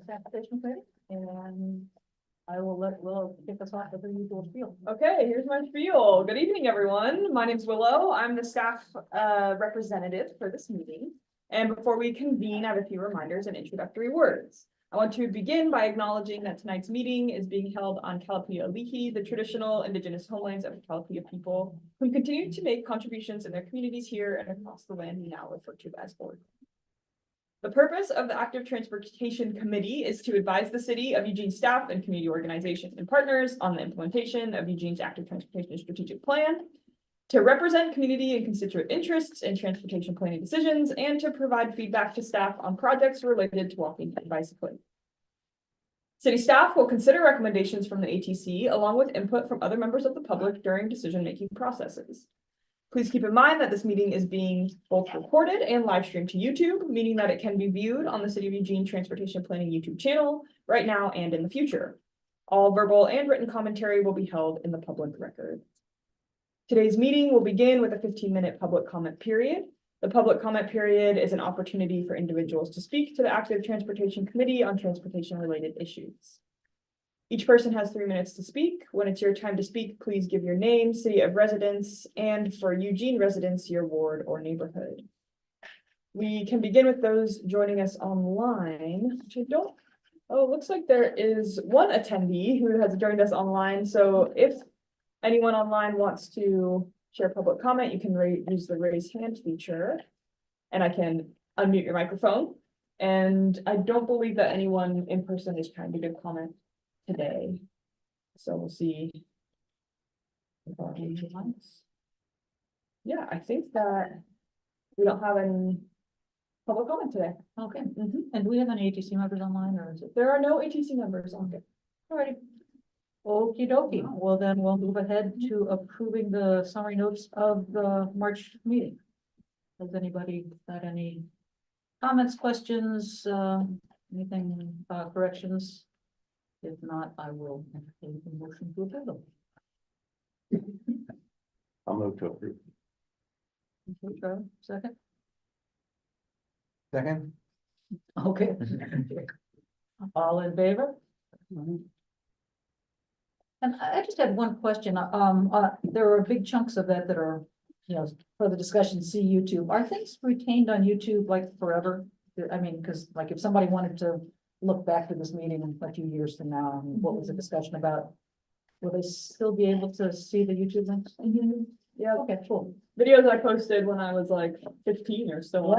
Transportation Committee, and I will let Willow kick us off with her usual spiel. Okay, here's my spiel. Good evening, everyone. My name's Willow. I'm the staff representative for this meeting. And before we convene, I have a few reminders and introductory words. I want to begin by acknowledging that tonight's meeting is being held on Kalapia Alihi, the traditional indigenous homelands of the Kalapia people, who continue to make contributions in their communities here and across the land we now refer to as Oregon. The purpose of the Active Transportation Committee is to advise the City of Eugene staff and community organizations and partners on the implementation of Eugene's Active Transportation Strategic Plan, to represent community and constituent interests in transportation planning decisions, and to provide feedback to staff on projects related to walking and bicycling. City staff will consider recommendations from the ATC along with input from other members of the public during decision-making processes. Please keep in mind that this meeting is being both recorded and live streamed to YouTube, meaning that it can be viewed on the City of Eugene Transportation Planning YouTube channel right now and in the future. All verbal and written commentary will be held in the public record. Today's meeting will begin with a 15-minute public comment period. The public comment period is an opportunity for individuals to speak to the Active Transportation Committee on transportation-related issues. Each person has 3 minutes to speak. When it's your time to speak, please give your name, city of residence, and for Eugene residents, your ward or neighborhood. We can begin with those joining us online, which I don't, oh, it looks like there is one attendee who has joined us online. So if anyone online wants to share public comment, you can use the raise hand feature and I can unmute your microphone. And I don't believe that anyone in person is trying to give comment today. So we'll see. Yeah, I think that we don't have any public comment today. Okay, and do we have any ATC members online, or is it? There are no ATC members on it. Alrighty. Okie dokie, well then we'll move ahead to approving the summary notes of the March meeting. Has anybody got any comments, questions, anything, corrections? If not, I will entertain the motion to approve them. I'll move to approve. Okay, Charlie, second? Second? Okay. All in favor? And I just had one question. There are big chunks of that that are, for the discussion, see YouTube. Are things retained on YouTube like forever? I mean, because like if somebody wanted to look back to this meeting a few years from now, and what was the discussion about? Will they still be able to see the YouTube links? Yeah, Okay, cool. videos I posted when I was like 15 or so.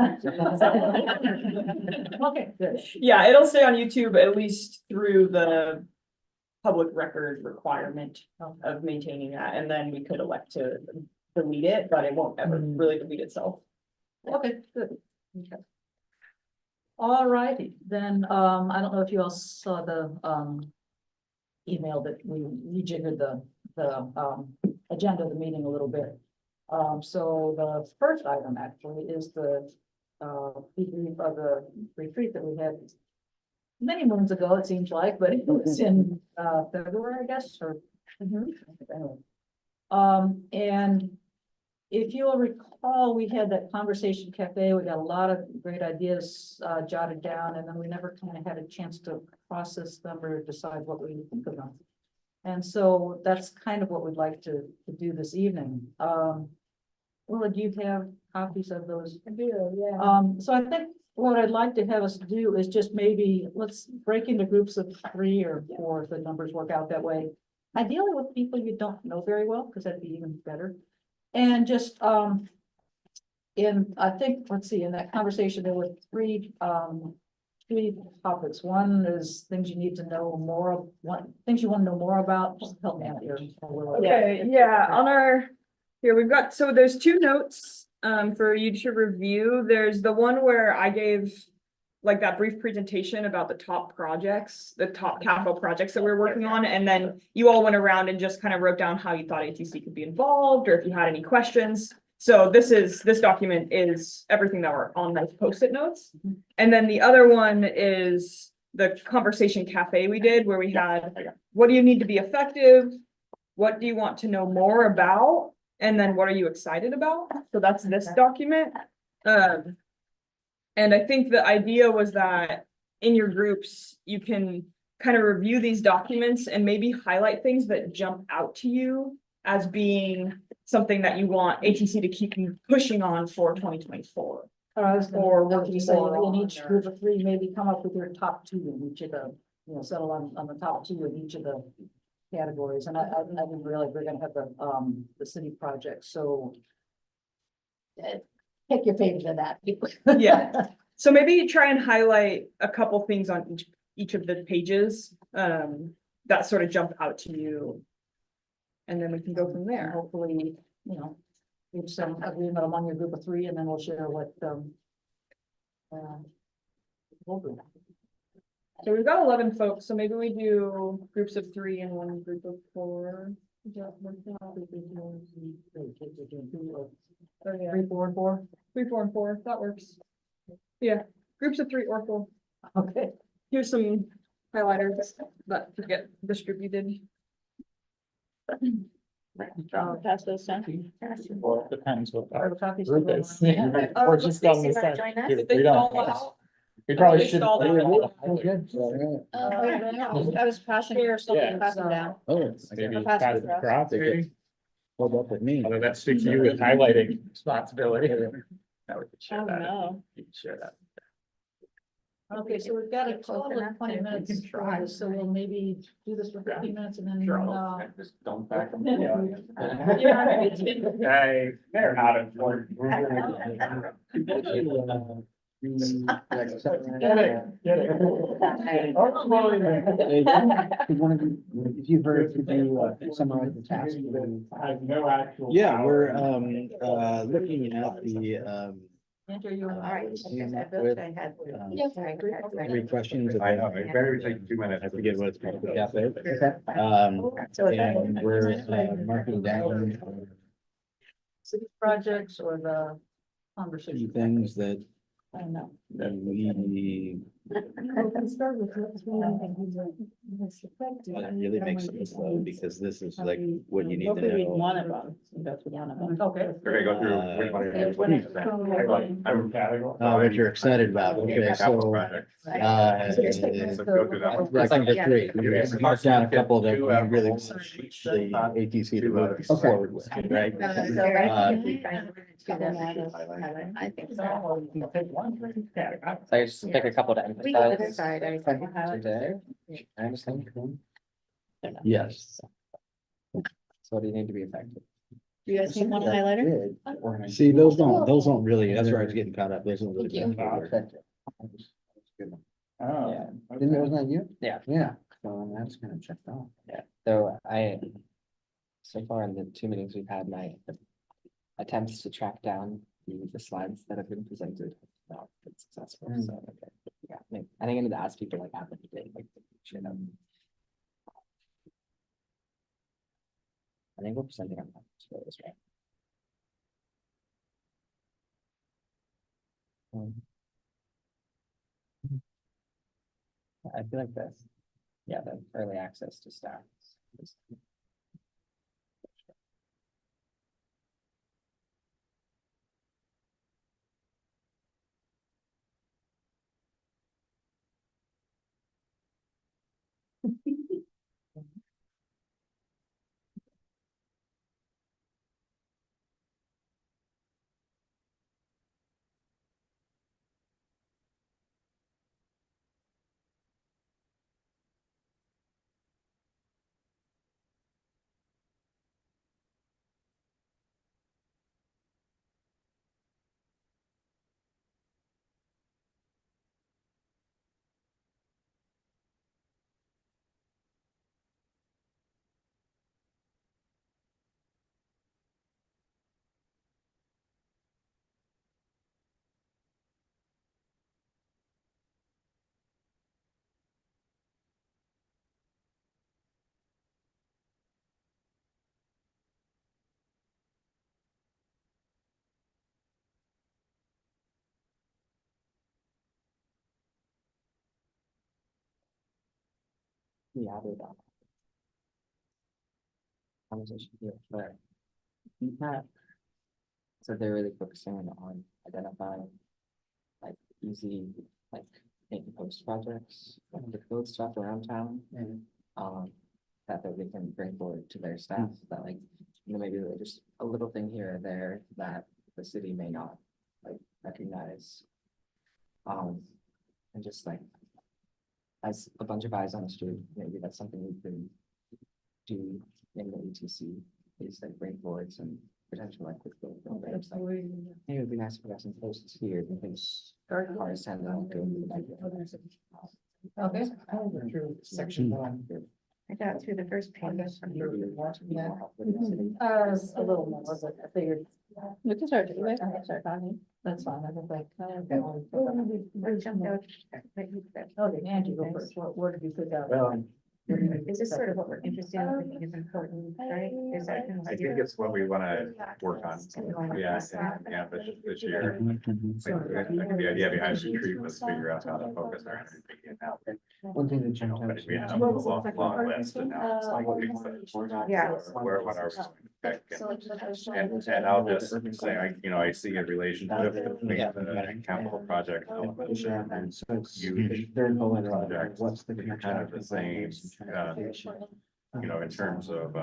Okay, good. Yeah, it'll stay on YouTube at least through the public record requirement of maintaining that, and then we could elect to delete it, but it won't ever really delete itself. Okay, good. Okay. All righty, then, I don't know if you all saw the, email that we rejiggered the agenda of the meeting a little bit. So the first item actually is the, debrief of the retreat that we had many moons ago, it seems like, but it was in, February, I guess, or. Anyway. And if you'll recall, we had that conversation cafe, we got a lot of great ideas jotted down, and then we never kind of had a chance to process them or decide what we think of them. And so that's kind of what we'd like to do this evening. Well, do you have copies of those? I do, yeah. So I think what I'd like to have us do is just maybe, let's break into groups of 3 or 4 if the numbers work out that way. Ideally with people you don't know very well, because that'd be even better. And just, I think, let's see, in that conversation, there were 3 topics. One is things you need to know more of, things you want to know more about. Just help me out here. Okay, yeah, on our, here we've got, so there's 2 notes for you to review. There's the one where I gave like that brief presentation about the top projects, the top capital projects that we're working on. And then you all went around and just kind of wrote down how you thought ATC could be involved, or if you had any questions. So this document is everything that were on those post-it notes. And then the other one is the conversation cafe we did, where we had, what do you need to be effective? What do you want to know more about? And then what are you excited about? So that's this document. And I think the idea was that in your groups, you can kind of review these documents and maybe highlight things that jump out to you as being something that you want ATC to keep pushing on for 2024. I was Or gonna working say, more in on each or- group of three, maybe come up with your top two in each of the, settle on the top two of each of the categories, and I didn't realize we're gonna have the city project, so pick your favorite in that. Yeah. So maybe try and highlight a couple things on each of the pages, that sort of jump out to you. And then we can go from And there. hopefully, reach some agreement among your group of three, and then we'll share what, we'll do. So we've got 11 folks, so maybe we do groups of 3 and one group of 4. Oh, yeah. 3, 4, and 4, 3, 4, and 4, that works. Yeah, groups of 3 or 4. okay. Here's some highlighters that get distributed. Pass those down. Well, it depends what Are that the copies group still is. going around? We're just on the side. They We stalled don't. out. We probably They should. stalled out. I was passing or something, passing down. Oh, maybe I'll pass pass it it across. across, maybe. Hold up with me. Although that sticks to you with highlighting responsibility. Now we could share Oh, that. no. You can share that. Okay, so we've got a total of 20 minutes, so we'll maybe do this for 15 minutes and then, Just don't back them. Hey, they're out of order. Get it, get it. If you've heard, could you summarize the task? I have no actual. Yeah, we're, power. looking at the, Enter you. All right. With, three questions. I know, it better take 2 minutes. I forget what it's called, the cafe. And we're, marking down City projects or the some conversation. things that I don't know. we, it really makes sense though, because this is like what you need to know. Okay. Okay, go through. which one Okay, it is. when it- I'm What you're excited about, okay, so, So go through that one. like number three, we marked down a couple that we really want the ATC to move forward with, right? I think so. So I just pick a couple to emphasize today. I understand. Yes. So what do you need to be effective? Do you guys need one highlighter? See, those don't really, that's where I was getting caught up, those don't really. Thank Oh. Didn't that, wasn't that you? Yeah. Yeah, so that's kind of checked off. So so far in the 2 meetings we've had, my attempts to track down the slides that have been presented have not been successful, so, okay. Yeah, I think I need to ask people like after the day, like, share them. I think we're presenting on that, so that's right. I feel like this, yeah, the early access to staff. Yeah, we're done. Conversation here, but. So they're really focusing on identifying like easy, like maybe post projects, to build stuff around town. That they can bring forward to their staff, that like, you know, maybe just a little thing here or there that the city may not like recognize. And just like, as a bunch of eyes on the street, maybe that's something we can do in the ETC, is like bring forward some potential like quick build programs. Like, maybe it would be nice if we have some posts here, and things are sent out. Okay. Section 1. I got through the first page. A little more, but I figured We can start, we can start talking. that's fine, I think like. Or jump out. Okay, Angie, go first, where did you put that? Well, Is this sort of what we're interested in, I think is important, right? Is that? I think it's what we wanna work on. Yeah, this year. Like, the idea behind the retreat was to figure out how to focus our energy now. One thing that jumped out. But we have a long list and now it's like, Yeah. what are we going to pick? And I'll just say, I see a relationship between the capital project element and huge projects. What's the Kind of the same, in terms of,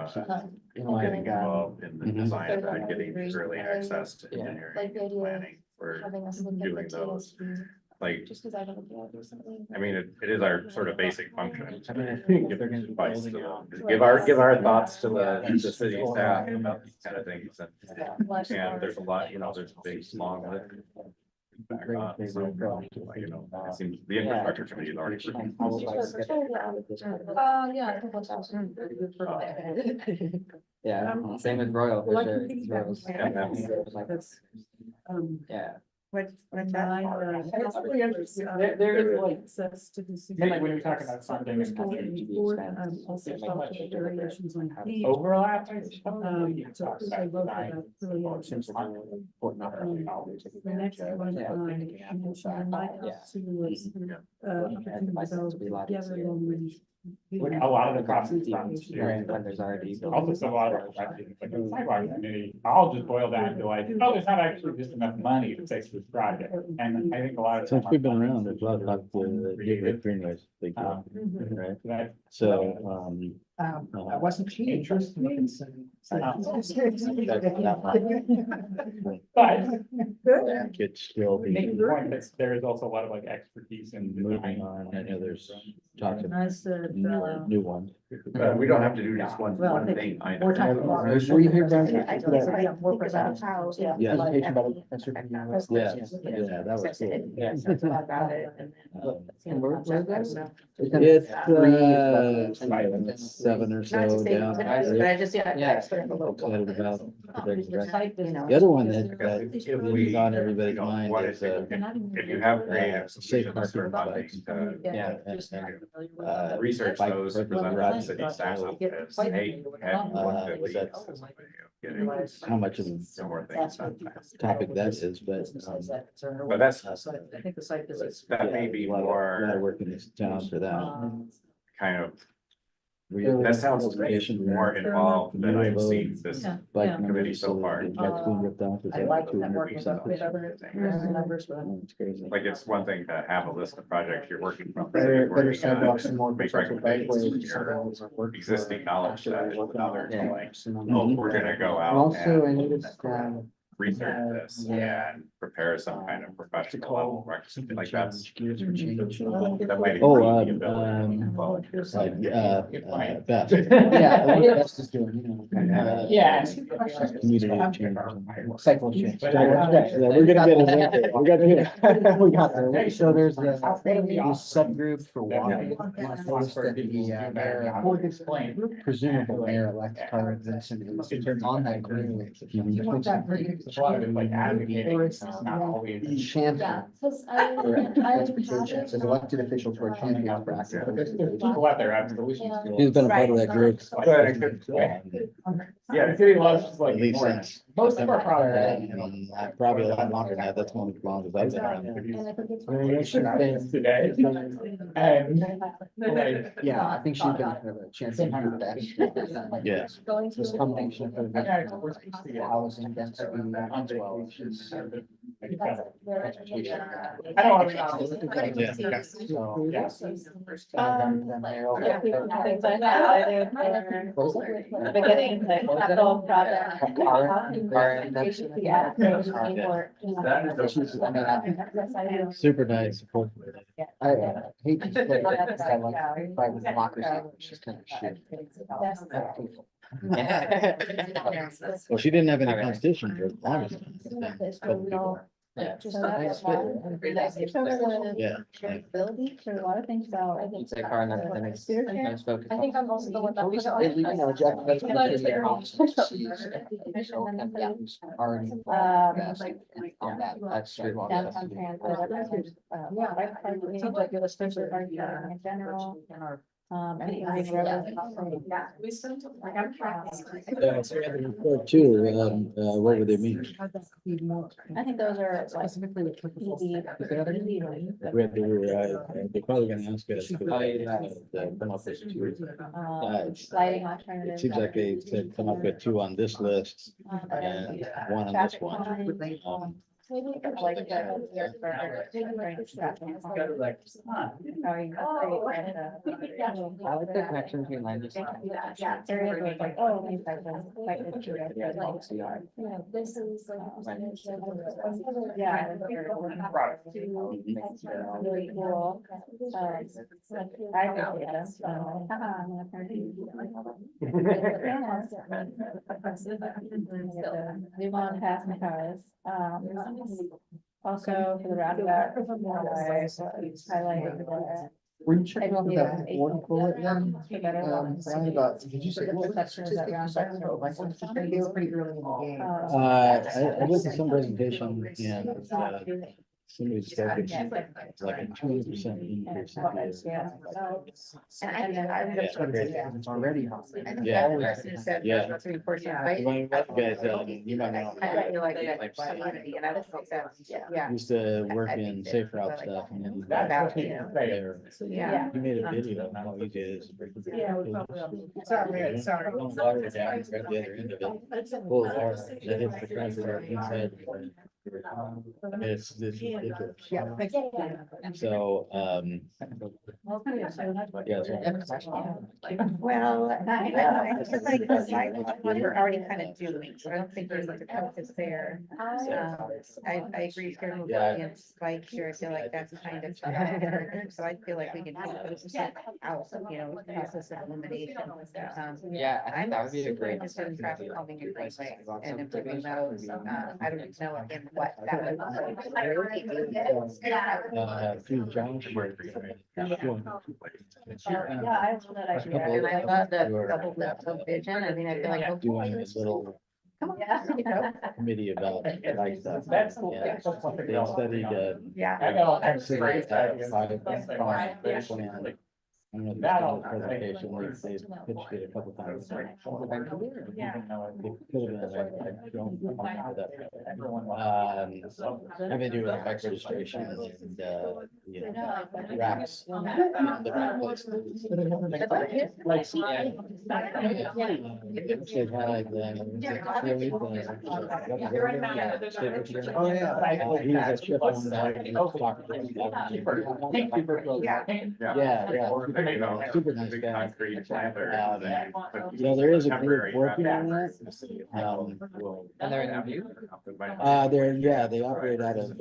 You know, getting like, involved in the design of that, getting early access to Yeah. engineering Like the and idea planning for having us look at doing the those. TSP, Like, just because I don't do it recently. I mean, it is our sort of basic function. I mean, I think Give they're gonna be advice to building out. give our thoughts to the city staff about these kind of things. And there's a lot, there's a big, long list. Back on, so, it seems the infrastructure committee is already. Yeah, I think that's also very good for that. Yeah, same with Royal. for Well, I sure. can piggyback Royals- Yeah. Like, That's, Yeah. What's that? There is like, access to the. then like when you're talking about funding and Also Yeah, talk to variations on fees. overlap. So I wrote that up really well. The next one, you mentioned might Yeah. have to, To be a lot together easier. long range. Like a lot of the process funds When there's already. also some a lot of questions, like the sidewalk committee, all just boil down to like, oh, there's not actually just enough money to fix this project. And I think a lot of. Since we've been around, there's a lot of talk to the Gateway Greenways, big deal, Mhm. right? That- So, I wasn't interested in. But could still be making the point that there is also a lot of like expertise in moving design. on. I know there's talk of I said, new ones. But we don't have to do just one Well, I think thing. more time. Were you here, Brian? I don't know, Yeah, more think about percentage. how. Yeah. Yeah. Like, About a professor from the university. Yeah, yeah, that was cool. Yeah. About it. And And where is that? It's, Three- 7 or not to so say, down. but I just, yeah. Yeah. explain a little bit. Excited about the Site You know. The other one that If we, is on everybody's you know, mind what is, if you have creative safe solutions for parking funding, spots. Yeah. and, research bike those, parking present garage them to city spots. staff as, hey, have one that leads to somebody, getting How much of some more things done. topic that is, but. But that's- I think the site visits. That may be a lot of more work in this town for that. kind of, Really that sounds information more involved than I've seen this. Yeah, Bike yeah. committee numbers, so far. That's being ripped off. Is I that like 200 networking percent? with other numbers, but. It's crazy. Like, it's one thing to have a list of projects you're working from. Better working on, sidewalks and more make protected recommendations bikeways. to your existing knowledge set with others, Yeah. like, oh, we're gonna go And out also, I and noticed, research this and prepare some kind of professional level record, something like that's. That might. Oh, increase the ability to follow your site. Beth. Yeah, what Best is doing, you know. Yeah. Community change. Cycle change. Yeah, we're gonna get it. We're gonna get it. We got there. So there's the subgroup for walking. Noticed that the mayor, presumable mayor-elect Carl Vinson is on that group. A lot of it like advocating, it's not always. Champion. Yeah, because for I transportation, haven't, as elected officials who are champions for But access. there's people out there having solutions. to He's been a part of that group. But it could- Yeah, the city loves just like. At least ignoring since it. Most of our products. Probably a lot longer than that, that's one of the longest I've been around. Today. And like, Yeah, I think she's been kind of a chance to do that. Yeah. Going to. This combination of the yeah, we're supposed to get- housing density as well as transportation. I don't want to. Yeah. So, Yeah. then they're all- Things like that, they're beginning the capital project. Yeah. Super nice. I hate to say it, but I like private democracy, which is kind of shit. Well, she didn't have any competition for the longest time. Yeah. So that's Yeah. Building for a lot of things, so I think. So far, and then it's nice focus. I think I'm also the one that. At least, put it on. you know, Jeff, that's I thought it was pretty, their already. On that, that's true. Downtown transit. It seems like it was especially. In general, In our. and Green River. We spent. Like I'm tracking. So we have a report too, what would they mean? I think those are like easy. We had to, they're probably gonna ask us. to come up with two. Lighting It alternatives. seems like they said come up with two on this list and one on this one. Like I like the connection between land use. and areas where it's like, oh, these guys are like the tree, like, This is like. yeah. and they're Really cool. I appreciate this. Move on past Macaras. Also for the roundabout. Highlighted the. Were you I checking don't out need that it. one bullet one? For better ones. Roundabout, did you say? What section is that roundabout? They were pretty early in the game. I looked at some presentation and, somebody spoke, it's like a 2% increase. in the- Yeah. And then I. Yeah, great. It's already. Yeah. Yeah. Yeah. You guys, you might know. I bet you like that. Like, And I was like, yeah. Used to work in safe route stuff and then. About There. Yeah. You made a video of how easy it is. Yeah, we probably. Sorry, sorry. Water down, right the other end of it. Full of water, that hits the transfer inside. It's ridiculous. So, yeah. So Well, I feel like the sidewalk one we're already kind of doing, so I don't think there's like a focus there. I agree with your mobility and bike here, I feel like that's kind of. So I feel like we can take those out, you know, with process of elimination. Yeah, I think that would be a great. Interested in traffic calming and greenway and improving those, I don't know again what that would. through Josh. Yeah, I love that idea, and I love the double depth of vision, I mean, I feel like. Doing this little committee about like stuff. That's- Yeah. that's what they're They going. studied, Yeah. I got all kinds of city, great ideas. five farm plan. I don't know if That it's all- in the presentation, they pitched it a couple times. Yeah. It could have been like, don't come up with that. Everyone. I've been doing bike registration and, you know, racks. The right place. Like, Say hi, Glenn. Oh, yeah. He was a chip on that. Yeah, yeah. You know, Super nice big guy. concrete planters and put- You know, there is a group Very working on bad. that. And they're in review? They operate out of,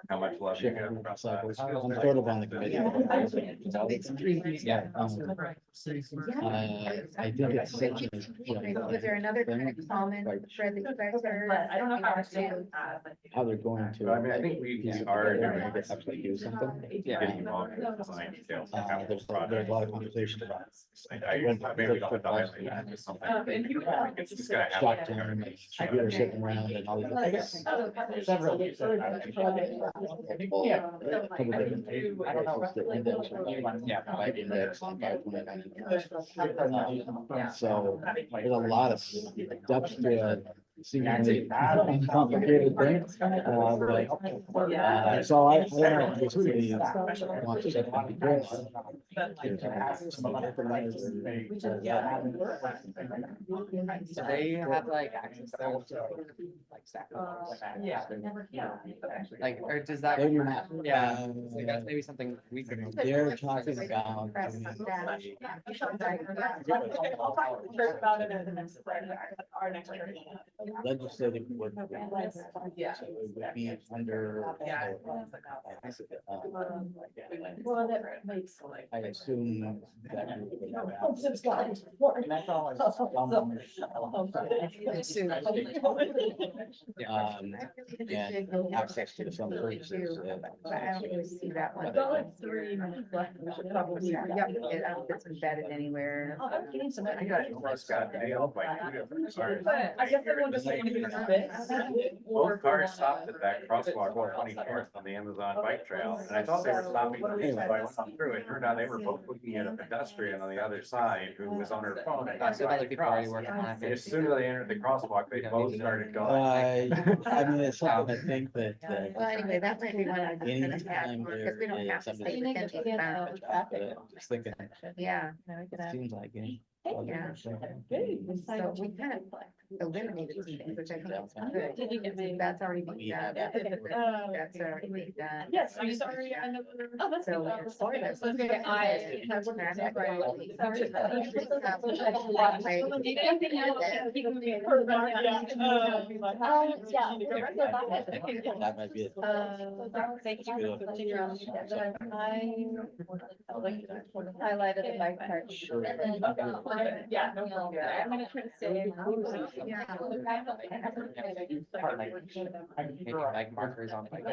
How much love you got about that? I'm sort of on the committee. Yeah. I think it's such a. Was there another kind of common thread that you guys heard? I don't know how much they. How they're going to. But I mean, I think we are doing They actually do something. getting involved in the design details. There's a lot of conversation about. Maybe we don't have to highlight that, just something. And you- It's just gonna Shot happen. time, people are sitting around and all these. I guess several. People, Yeah. couple different I don't know. places that index or Yeah. by index and by 29. So there's a lot of depth to it. seemingly complicated thing. So I don't know, this really wants to check on because. So they have like access to like staff. Yeah. Like, or does that? They do not. Yeah, so that's maybe something we could. They're talking about. Press doing that. I'll talk to Chris about it at the next, our next. Legislative work. Yeah. So it would be under. Well, that makes. I assume that. Oh, it's got it. That's all. And access to some services. But I don't really see that one. We've got like 3 minutes left. We should probably. Yeah, I don't think it's embedded anywhere. Oh, I'm getting some. I got almost got nailed by two different cars. But I guess everyone just like to be Both cars stopped at that crosswalk on 24th on the Amazon bike trail, and I thought they were stopping for me, so I went on through it. Turned out they were both looking at a pedestrian on the other side who was on her phone. and So other people already crossed. working on it. As soon as they entered the crosswalk, they both started going. I mean, it's something I think that. Well, anyway, that might be one I was gonna have, Anytime because we don't there have is to say something. within the bounds. Just thinking, Yeah, seems like it. yeah. So we kind of eliminated some things, which I think is good. Did you get my- That's already been We done. have- That's already been done. Yes, I'm sorry, I never. Oh, that's. So we're for this. Okay, I. That might be it. Thank you. Highlighted the bike part. Yeah, no problem. I'm gonna try to say. Maybe like markers on like.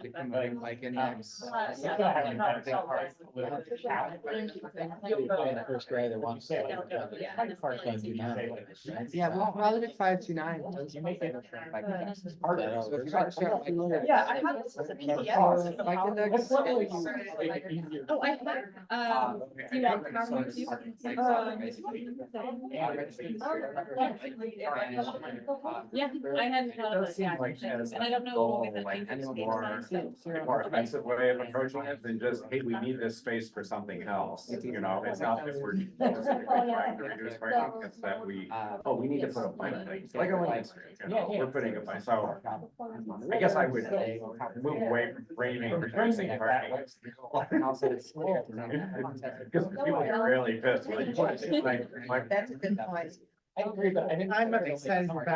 We can move like index. The first guy that wants to. Yeah, well, relative 529. Yeah, I have this as a PDF. Bike index. Oh, I have, do you want comments? Yeah, I hadn't thought of it, yeah, and I don't know. More offensive way of approaching it than just, hey, we need this space for something else, you know, it's not that we're trying to reduce parking, it's that we, oh, we need to put a bike lane, like a lane, you know, we're putting a bike, so. I guess I would move away from framing, reducing parking. Because people get really pissed, like, That's a good point. I agree, but I think. I'm excited about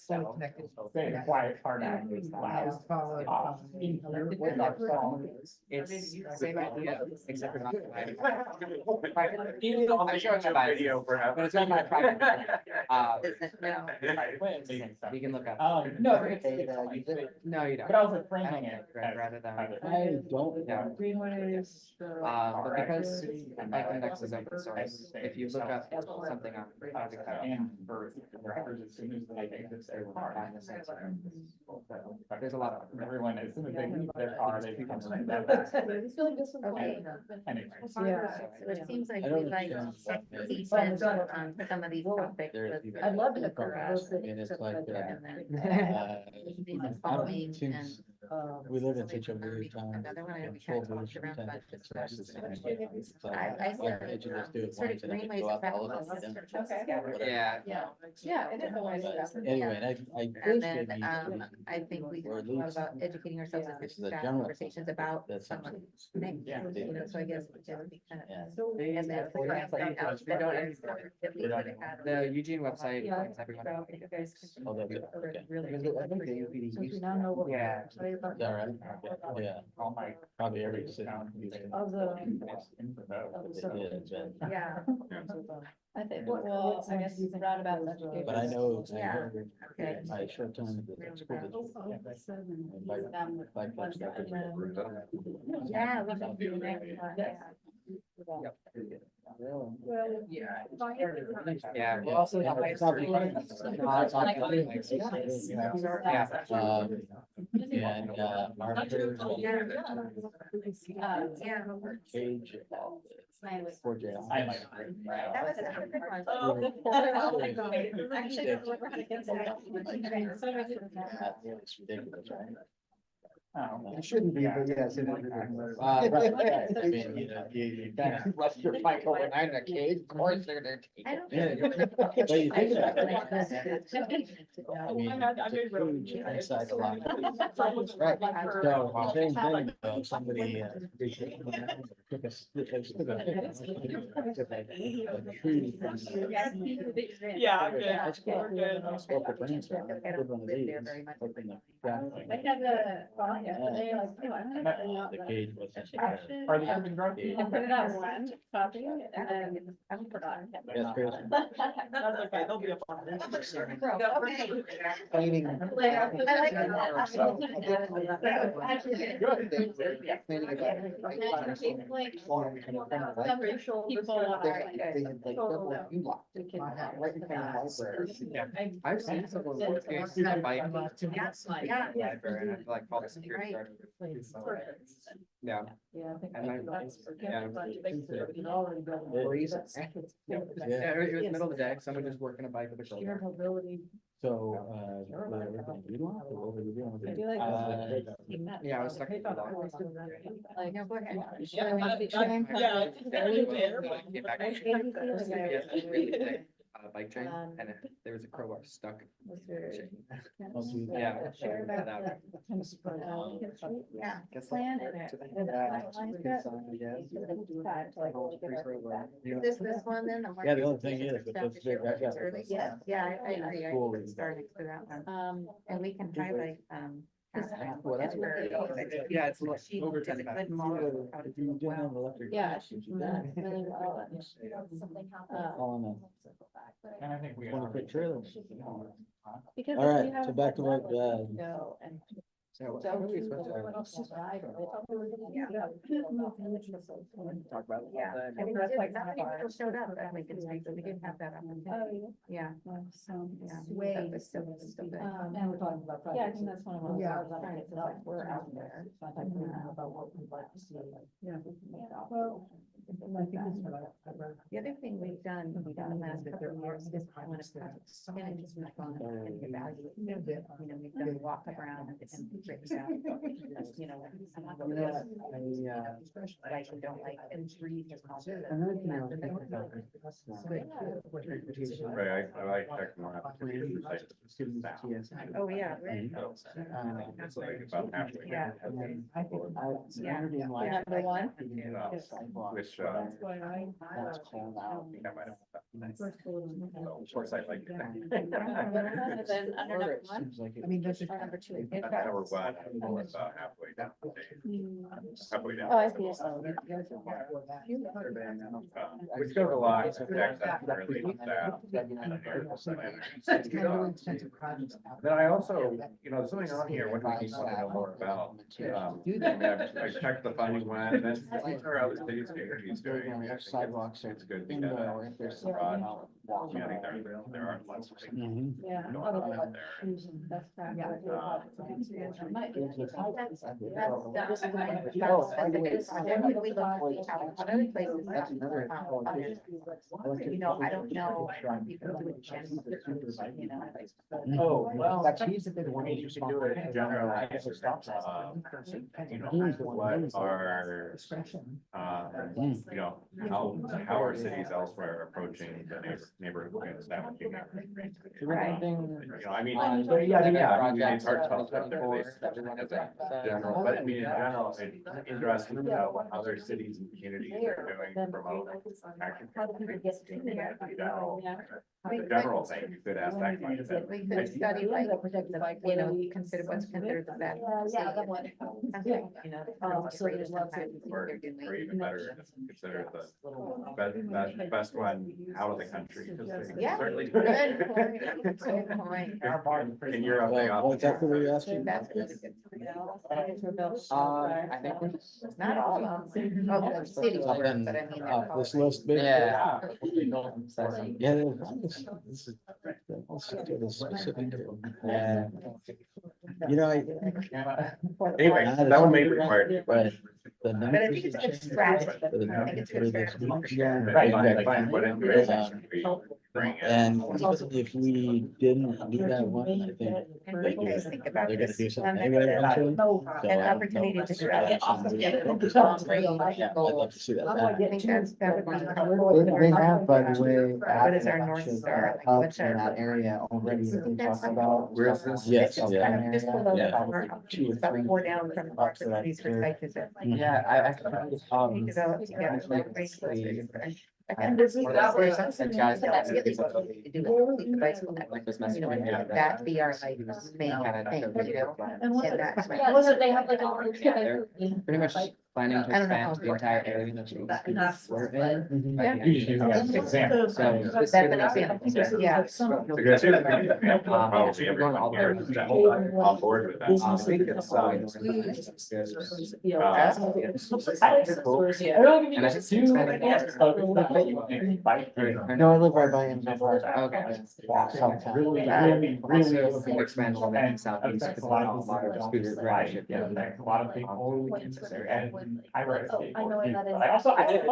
fully connected. Saying quiet part of it is loud. In here with our phone. It's same idea, except for not. I'm showing you a video for. But it's not my private. Isn't, no. You can look up. No, No, you don't. but I was like framing it. Rather than. I don't. Yeah. Greenways. But because Bike Index is open source, if you look up something on. And for records, as soon as they exit, they will find the sensor. There's a lot of. Everyone, as soon as they leave their car, they become like that. Okay. Anyway. Yeah. So it seems like I we don't like understand. decent on some of these topics. There's- with I'd love the to. garage, I mean, it's like, and then I don't following think and. we live in such a weird time. Another one, we Full kind of talked version around kind about of this. services. I Why can't you just do it sort once of and then greenways go out to all affect of them? Okay. Yeah. Yeah, it is a nice stuff. But Anyway, I And think then, maybe I think we Or at talked a lot least- about educating ourselves This is in a staff general conversations about that's some of something. these things, Yeah. you know, so I guess it would be kind of. Yeah. And then figure out that we could have- The Eugene website Yeah. points everyone. So you guys can- Oh, that's it. Okay. Really. Because I think the UPD Since we used now know what. we're Yeah. excited about. Is that right? Yeah, All my. probably every city. uses it. Of the. Info though. It is, but- Yeah, I think, well, I guess roundabout education. But I know, I Yeah. heard, okay. my short term at the school district. Bike clubs that could- Yeah, we should do the next one, yeah. Yeah, well, also. Yeah, it's not because- No, it's not like- Yeah. And, Margaret. Yeah. Page. For jail. That was a good one. Oh. Actually, I don't remember how to get that. It's ridiculous, right? Oh. It shouldn't be, but yes, it is. Right, I mean, you know, you kind of left your bike overnight in a cage, of course they're gonna take I it. don't Yeah, think- But you think about it. I mean, I had- I it's made really huge good- inside the line. Right. So, same thing, somebody, took a, tree from Yeah, I'm good. That's cool. We're good. Spoke the brains out, I put don't one of live these, there very much. put in the ground. I had a thought yesterday, like, oh, I'm gonna print out The the cage wasn't. action. Are they coming growth? I printed out one copy and then I forgot. Yes, Chris. That's okay, they'll be up on it. Cleaning. Some racial people are like, I've seen someone work in a bike. Yes, Library, yeah. and I have to like call the security guard. Yeah. Yeah, I think. And then- that's- yeah. Breeze. Yeah, it was middle of the day, someone just working a bike with a Sheer shoulder. mobility. So, you don't have to, what were you doing? I do like Uh, Yeah, I was talking to Like, no, go ahead. Yeah, Came back. Yeah, bike chain, and there was a crowbar stuck. Yeah. Yeah. Guess Plan like- in it. Is this one then? Yeah, the only thing is, if it's big, I got it. Yeah, yeah, I agree. I Cool. would start next to that one. Um, And we can highlight, Whatever. Yeah, it's like She over did a 10. good model of how to If you do it didn't have well. electric. yeah, she's done really well. And, On And I think we. a 20-foot trailer. because All if right, we have so back to what, go and. So what are we supposed to talk about? Yeah. I mean, not many people showed up at Lincoln Street, but we did have that opportunity. Yeah. Yeah. That was still good. And we're talking about. Yeah, I think that's one of those. Yeah. Right, so like we're out there. About what we'd like to see. Yeah. Well, The other thing we've done in the last couple of years is I want to and just move on and evaluate. You know, we've done walk around and break down, you know, some of the like and don't like and breathe as much. Right, I like checking more applications. Oh, yeah, right. It's like about halfway. Yeah. I think Yeah. Number one. Which, That's why I. That's cold out. I think I might have. First one. So, of course, I like. And then under number one. Seems like it- I mean, that's. Or number two. That's number one, we're about halfway down. Halfway down. Oh, I see it. Which goes a lot to access really staff. Then I also, you know, there's something on here, what do we need to know more about? I checked the funding one, and then these are other cities, communities doing. I mean, I think Sidewalks are it's good to in get there, that. if there's broad. some. Yeah, I think there are lots of things Mhm. Yeah. going on out there. That's Other places. That's another. You know, I don't know. People do it generally, you know, like. Oh, well. That's he's a good one. You can do it in general. You know, what are, you know, how are cities elsewhere approaching the neighborhood and establishing neighborhood? Right. You know, I mean, On- but yeah, I mean, yeah, I mean, Projects, it's hard to tell stuff 24, as that we want to talk about. general, but I mean, in general, it's interesting to know what other cities and communities are doing to promote action. The general thing, you could ask that question. We could study like, you know, consider what's considered the best. You know. So there's lots of- Or even better, consider the best one out of the country. 'cause they Yeah. certainly- Good point. In Europe, they Well, often. what's that for you asking? That's really good. I think we're. Not all of them. Oh, the cities, Up in, but I mean. this list big. Yeah. Yeah, this is. Let's do this specific to- Yeah. You know, Anyway, that one may require. Right. the But I numbers think it's a have good changed strategy. for the I think it's a good strategy. Right. Exactly. What information we bring in. And if we didn't do that one, I think And what do you guys think about they're gonna this? do something An anyway eventually. So I don't opportunity know. to develop Yeah, I'd love to see that. I think that would be. They have, by the way. What is our North Star? Like, what's Hubs in our? that area already Do you that we think that's talked about. something? Where's this? Yes, It's yeah. kind of just below Yeah. our, Two or about three 4 down from the hubs that I opportunities for could- site visit. Yeah, I can. Develop together. like, very closely. And This is one that of way. the guys That's that the other thing to do with the bicycle network. like was You know, messaging me and the that other be our like main Kinda thing, took you know? And what- And that's my- Yeah, wasn't they have like a. Yeah, they're pretty much planning to I don't know expand how the entire area that we're in. Mhm. by the end You of just do the that as year. an example. So That's this an year, example, yeah. To go to, probably everyone here is on board with that. I think it's You know, Uh, as- And I think Two. No, I live right by Enzo Park. Okay. Southtown. Really, Also, really. if we expand a little bit And southeast, affects because a lot a of lot of people. scooter Right, ridership. yeah, affects a lot of people. And I ride a Oh, I know where skateboard. that too, is. but I also, I like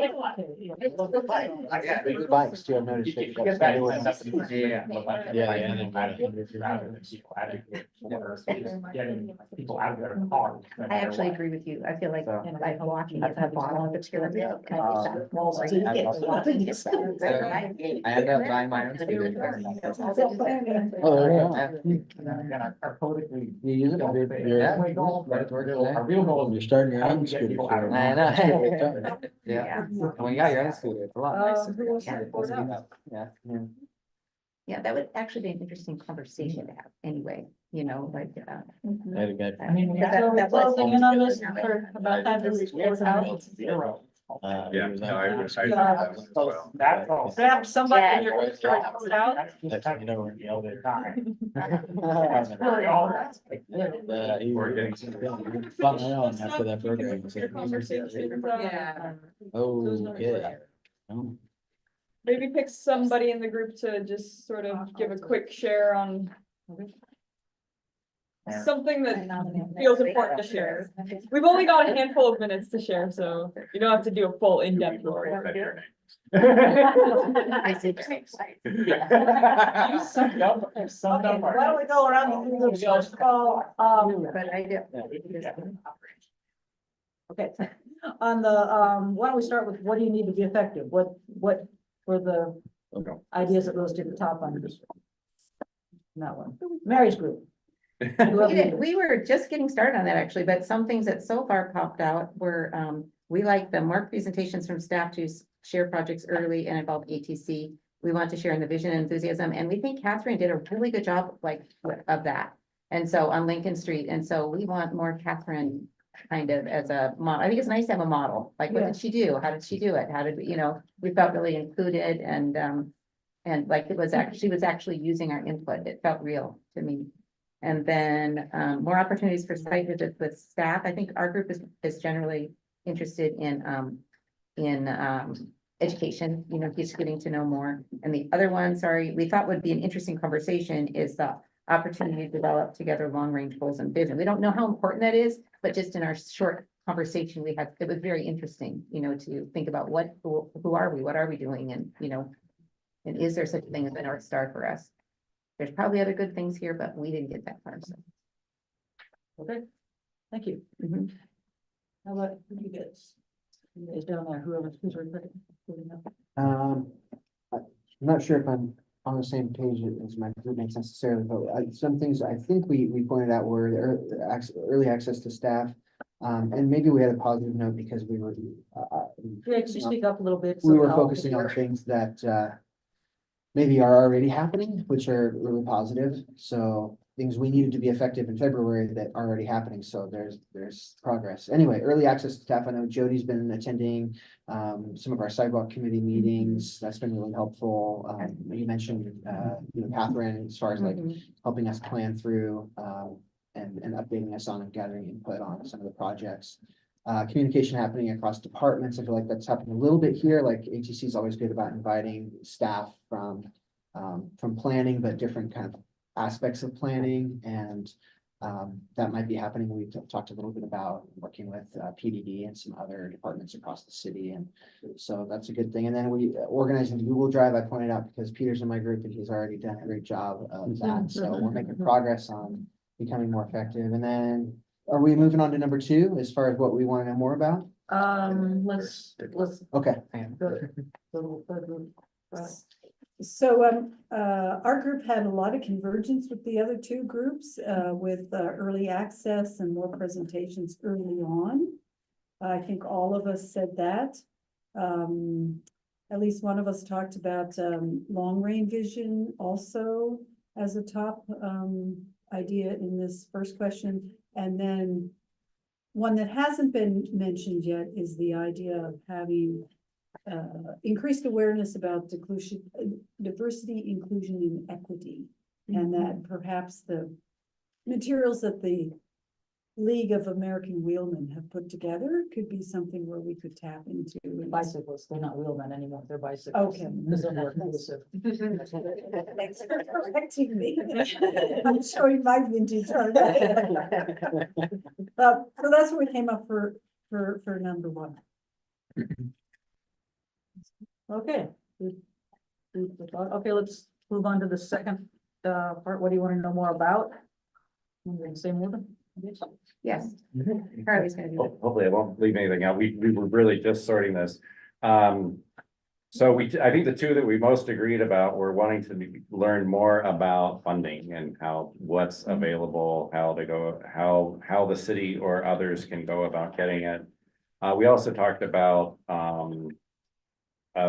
The bikes too, I've noticed. You it get goes that everywhere. sense of community, Yeah. but like, Yeah, like, yeah, people advocate rather than people advocate for getting people out of their cars. no I matter actually what. agree with you. I feel like, So- like walking at the bottom of the pyramid. And I Uh, think that's where you get walking, you get better, right? I ended up buying my own scooter. Oh, there you go. And our politically. You use it? Yeah. My goal, Right, we're good. our real goal You're is. starting your how do own we get scooter. people out of for- I know. Yeah, Yeah. when you got your own scooter, it's a lot nicer. who wants to report out? Yeah. Yeah, that would actually be an interesting conversation to have anyway, you know, like, I had a guy, I mean, That- So that we're was- closing in on this for about time to report out. Zero. Yeah, he was no, like, I wish I did that one as well. That's all. Grab somebody in your group to report out. next thing you know, we're in the elevator. That's really all. He We're getting was fun around after that program. Your conversations, Yeah. Okay. Oh, maybe pick somebody in the group to just sort of give a quick share on something that feels important to share. We've only got a handful of minutes to share, so you don't have to do a full in-depth report. I see. You summed up, you summed up. Why don't we go around the group, first of all, But I do. okay, on the, why don't we start with, what do you need to be effective? What were the ideas that rose to the top on this? That one, Mary's group. We were just getting started on that actually, but some things that so far popped out were, we like the more presentations from staff to share projects early and involve ATC. We want to share in the vision and enthusiasm, and we think Catherine did a really good job of that. And so on Lincoln Street, and so we want more Catherine kind of as a model. I think it's nice to have a model, like what did she do? How did she do it? How did, we felt really included and like it was actually, she was actually using our input. It felt real to me. And then more opportunities for site visits with staff. I think our group is generally interested in education, just getting to know more. And the other one, sorry, we thought would be an interesting conversation is the opportunity to develop together long-range goals and vision. We don't know how important that is, but just in our short conversation we had, it was very interesting, to think about who are we, what are we doing? And, and is there such a thing as a North Star for us? There's probably other good things here, but we didn't get that far, so. Okay, thank you. Mhm. How about you guys? You guys down there, who's recording? I'm not sure if I'm on the same page as my group makes necessarily, but some things I think we pointed out were the early access to staff. And maybe we had a positive note because we were, Yeah, could you speak up a little bit? we were somehow? focusing on things that maybe are already happening, which are really positive. So things we needed to be effective in February that are already happening. So there's progress. Anyway, early access to staff. I know Jody's been attending some of our sidewalk committee meetings. That's been really helpful. You mentioned Catherine, as far as like Mhm. helping us plan through and updating us on and gathering input on some of the projects. Communication happening across departments. I feel like that's happening a little bit here. Like ATC is always good about inviting staff from planning, but different kind of aspects of planning. And that might be happening. We talked a little bit about working with PDD and some other departments across the city, and so that's a good thing. And then we organizing the Google Drive, I pointed out because Peter's in my group and he's already done a great job of that. So we're making progress on becoming more effective. And then are we moving on to number 2 as far as what we want to know more about? Let's. Okay. So, our group had a lot of convergence with the other 2 groups, with, early access and more presentations early on. I think all of us said that. At least one of us talked about, long range vision also as a top, idea in this first question. And then one that hasn't been mentioned yet is the idea of having increased awareness about diversity, inclusion, and equity. And that perhaps the materials that the League of American Wheelmen have put together could be something where we could tap into. Bicyclists, they're not wheelmen anymore, they're bicyclists. Okay. Because they're more inclusive. Thanks for correcting me. I'm showing my vintage art. So that's what we came up for number 1. Okay. Okay, let's move on to the second part. What do you want to know more about? Same order? Yes. Harvey's gonna do it. Hopefully I won't leave anything out. We were really just sorting this. So I think the 2 that we most agreed about were wanting to learn more about funding and what's available, how to go, how the city or others can go about getting it. We also talked about,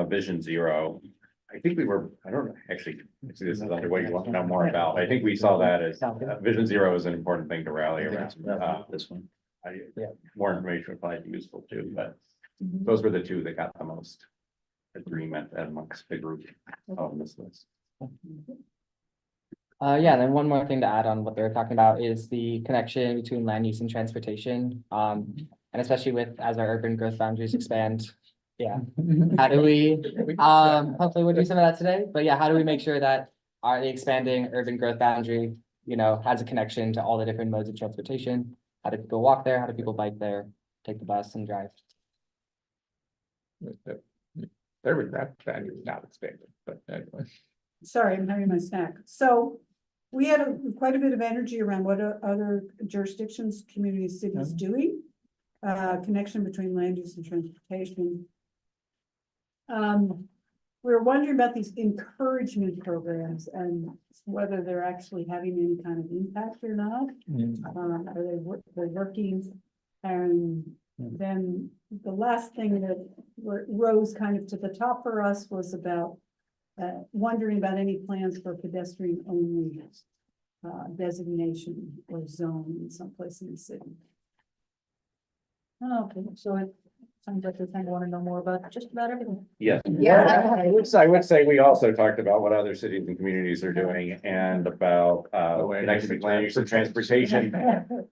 Vision Zero. I think I don't know, actually, this is under what you want to know more about. I think we saw that as Vision Zero is an important thing to rally around. This one. More information would probably be useful too, but those were the 2 that got the most agreement amongst the group on this list. Yeah, and then one more thing to add on what they were talking about is the connection between land use and transportation. And especially as our urban growth boundaries expand. Yeah, how do we, hopefully we'll do some of that today, but yeah, how do we make sure that the expanding urban growth boundary, has a connection to all the different modes of transportation? How do people walk there? How do people bike there, take the bus and drive? Urban growth boundary is not expanded, but anyway. Sorry, I'm having my snack. So we had quite a bit of energy around what are other jurisdictions, communities, cities doing. Connection between land use and transportation. We were wondering about these encouragement programs and whether they're actually having any kind of impact or not. Are they're working? And then the last thing that rose kind of to the top for us was about wondering about any plans for pedestrian only designation or zone in someplace in the city. Oh, okay, so it sounds like they kind of want to know more about just about everything. Yes. Yeah. I would say we also talked about what other cities and communities are doing and about connection between land use and transportation.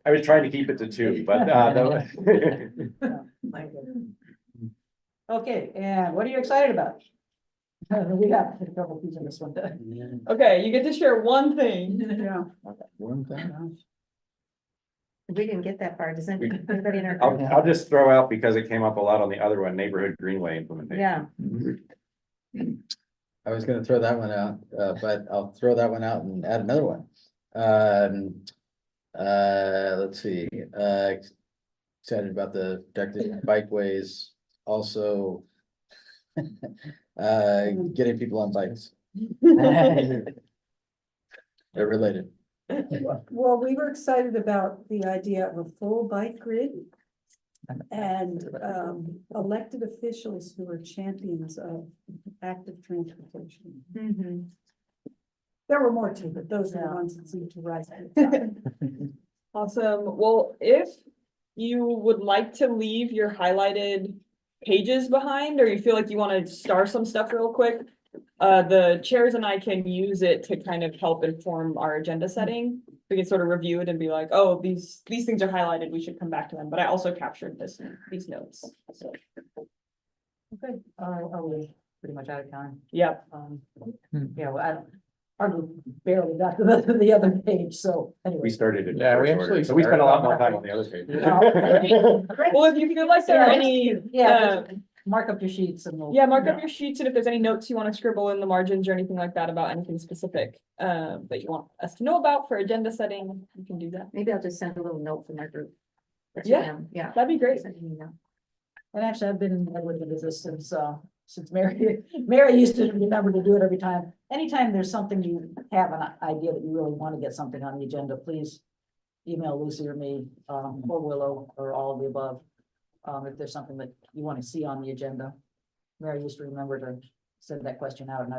I was trying to keep it to 2, but Okay, and what are you excited about? We have a couple pieces on this one. Okay, you get to share one thing. Yeah. One thing. We didn't get that far. Does anybody in our? I'll just throw out, because it came up a lot on the other one, neighborhood greenway implementation. Yeah. I was gonna throw that one out, but I'll throw that one out and add another one. Let's see, excited about the directed bikeways, also. Getting people on bikes. They're related. Well, we were excited about the idea of a full bike grid and elected officials who are champions of active transportation. Mm-hmm. There were more too, but those are the ones that seemed to rise to the top. Awesome. Well, if you would like to leave your highlighted pages behind, or you feel like you want to star some stuff real quick, the chairs and I can use it to kind of help inform our agenda setting. We can sort of review it and be like, oh, these things are highlighted, we should come back to them, but I also captured these notes, so. Okay, are we pretty much out of time? Yep. Yeah, well, our group barely got to the other page, so anyway. We started in. Yeah, we reverse order, actually So we spent a lot more started time on the other page. Well, if you feel like there are any, Yeah, mark up your sheets and we'll. yeah, mark up your sheets, and if there's any notes you want to scribble in the margins or anything like that about anything specific, that you want us to know about for agenda setting, you can do that. Maybe I'll just send a little note from my group. Yeah. Yeah. That'd be great. Send an email. And actually, I've been with this since Mary used to remember to do it every time. Anytime there's something you have an idea that you really want to get something on the agenda, please email Lucy or me, or Willow, or all of the above. If there's something that you want to see on the agenda. Mary used to remember to send that question out, and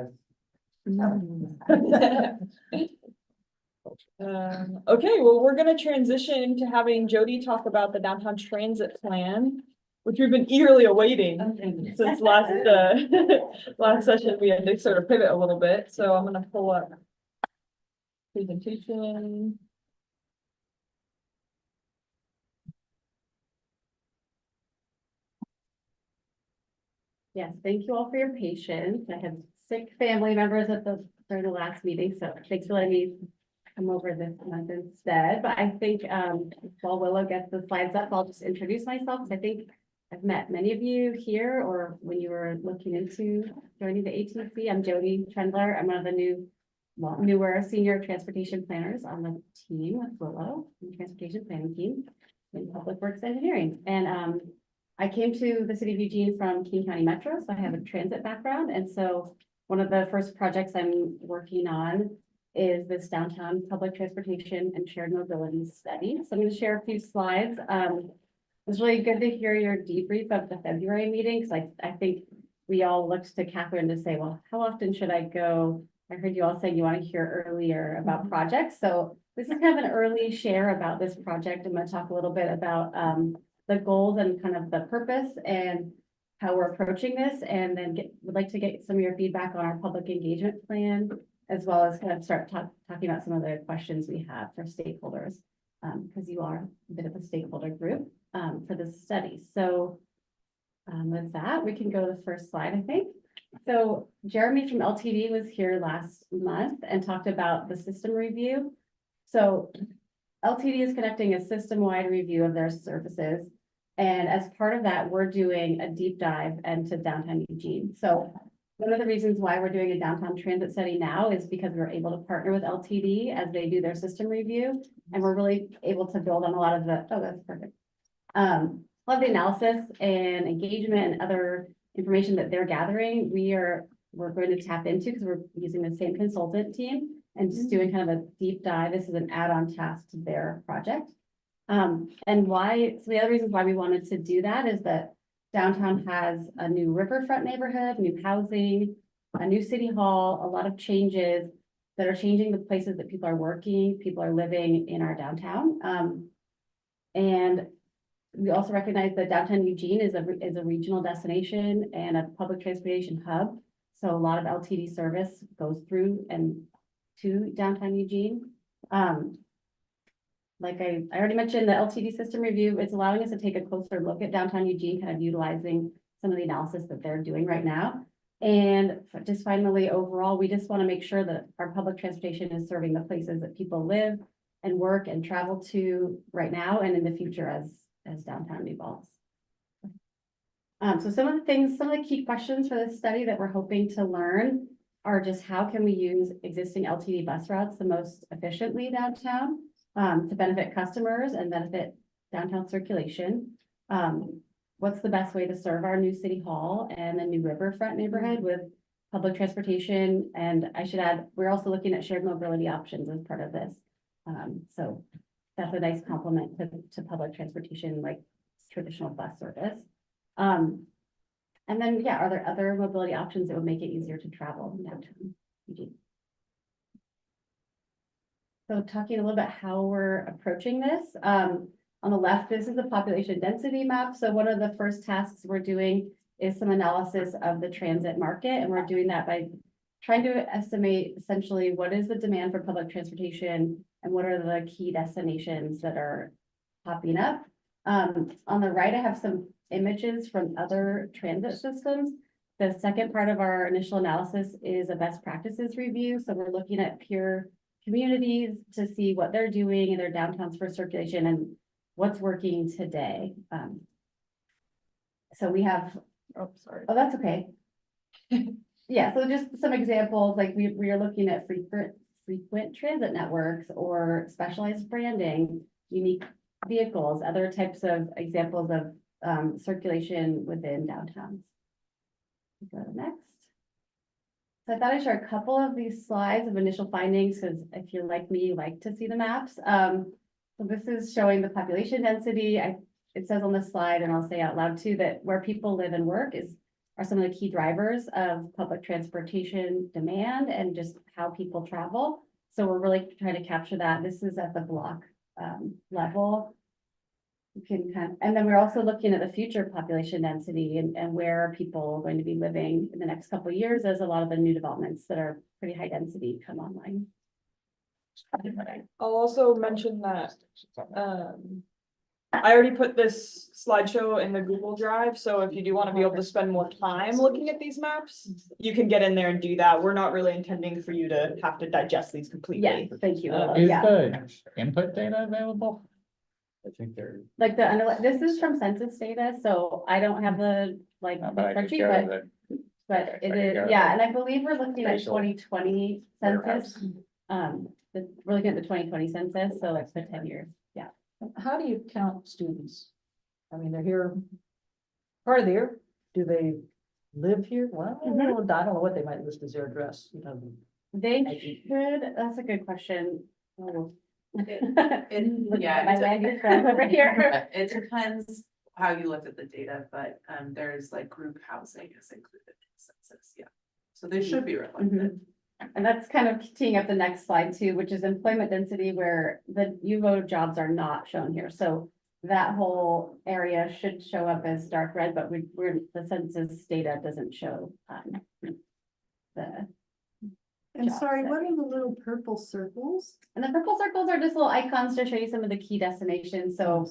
Okay, well, we're gonna transition to having Jody talk about the downtown transit plan, which we've been eagerly awaiting since last, last session. We had to sort of pivot a little bit, so I'm gonna pull up presentation. Yes, thank you all for your patience. I had sick family members during the last meeting, so thanks for letting me come over this month instead. But I think while Willow gets the slides up, I'll just introduce myself, because I think I've met many of you here or when you were looking into joining the ATC. I'm Jody Trendler. I'm one of the newer senior transportation planners on the team with Willow, the transportation planning team in public works engineering. And I came to the city of Eugene from King County Metro, so I have a transit background. And so one of the first projects I'm working on is this downtown public transportation and shared mobility study. So I'm going to share a few slides. It was really good to hear your debrief of the February meeting, because I think we all looked to Catherine to say, well, how often should I go? I heard you all saying you want to hear earlier about projects. So this is kind of an early share about this project. I'm going to talk a little bit about the goals and kind of the purpose and how we're approaching this, and then would like to get some of your feedback on our public engagement plan, as well as kind of start talking about some of the questions we have for stakeholders, because you are a bit of a stakeholder group for this study. So with that, we can go to the first slide, I think. So Jeremy from LTD was here last month and talked about the system review. So LTD is conducting a system-wide review of their services. And as part of that, we're doing a deep dive into downtown Eugene. So one of the reasons why we're doing a downtown transit study now is because we're able to partner with LTD as they do their system review. And we're really able to build on a lot of the, oh, that's perfect. A lot of the analysis and engagement and other information that they're gathering, we're going to tap into, because we're using the same consultant team and just doing kind of a deep dive. This is an add-on task to their project. And why, so the other reasons why we wanted to do that is that downtown has a new riverfront neighborhood, new housing, a new city hall, a lot of changes that are changing the places that people are working, people are living in our downtown. And we also recognize that downtown Eugene is a regional destination and a public transportation hub. So a lot of LTD service goes through and to downtown Eugene. Like I already mentioned, the LTD system review, it's allowing us to take a closer look at downtown Eugene, kind of utilizing some of the analysis that they're doing right now. And just finally, overall, we just want to make sure that our public transportation is serving the places that people live and work and travel to right now and in the future as downtown evolves. So some of the key questions for this study that we're hoping to learn are just how can we use existing LTD bus routes the most efficiently downtown to benefit customers and benefit downtown circulation. What's the best way to serve our new city hall and the new riverfront neighborhood with public transportation? And I should add, we're also looking at shared mobility options as part of this. So that's a nice complement to public transportation, like traditional bus service. And then, yeah, are there other mobility options that would make it easier to travel downtown Eugene? So talking a little bit how we're approaching this. On the left, this is the population density map. So one of the first tasks we're doing is some analysis of the transit market. And we're doing that by trying to estimate essentially what is the demand for public transportation and what are the key destinations that are popping up. On the right, I have some images from other transit systems. The second part of our initial analysis is a best practices review. So we're looking at peer communities to see what they're doing in their downtowns for circulation and what's working today. So we have, Oh, sorry. oh, that's okay. Yeah, so just some examples, like we are looking at frequent transit networks or specialized branding, unique vehicles, other types of examples of circulation within downtowns. Go to next. So I thought I'd share a couple of these slides of initial findings, because if you're like me, you like to see the maps. So this is showing the population density. It says on the slide, and I'll say out loud too, that where people live and work are some of the key drivers of public transportation demand and just how people travel. So we're really trying to capture that. This is at the block level. You can and then we're also looking at the future population density and where are people going to be living in the next couple of years as a lot of the new developments that are pretty high density come online. I'll also mention that, I already put this slideshow in the Google Drive, so if you do want to be able to spend more time looking at these maps, you can get in there and do that. We're not really intending for you to have to digest these completely. Yes, thank you. Is Yeah, the input data available? I think they're. like this is from census data, so I don't have the the spreadsheet, but it is, yeah, and I believe we're looking at Spatial 2020 census. We're looking at the 2020 census, so it's for 10 years. Yeah. How do you count students? I mean, they're here part of the year. Do they live here? Well, I don't know what they might list as their address, you know. They should, that's a good question. Oh. Yeah, My land use graph over here. It depends how you looked at the data, but there's like group housing is included in the census, yeah. So they should be reflected. And that's kind of teeing up the next slide too, which is employment density, where the UVO jobs are not shown here. So that whole area should show up as dark red, but the census data doesn't show the. And jobs sorry, that- what are the little purple circles? And the purple circles are just little icons to show you some of the key destinations. So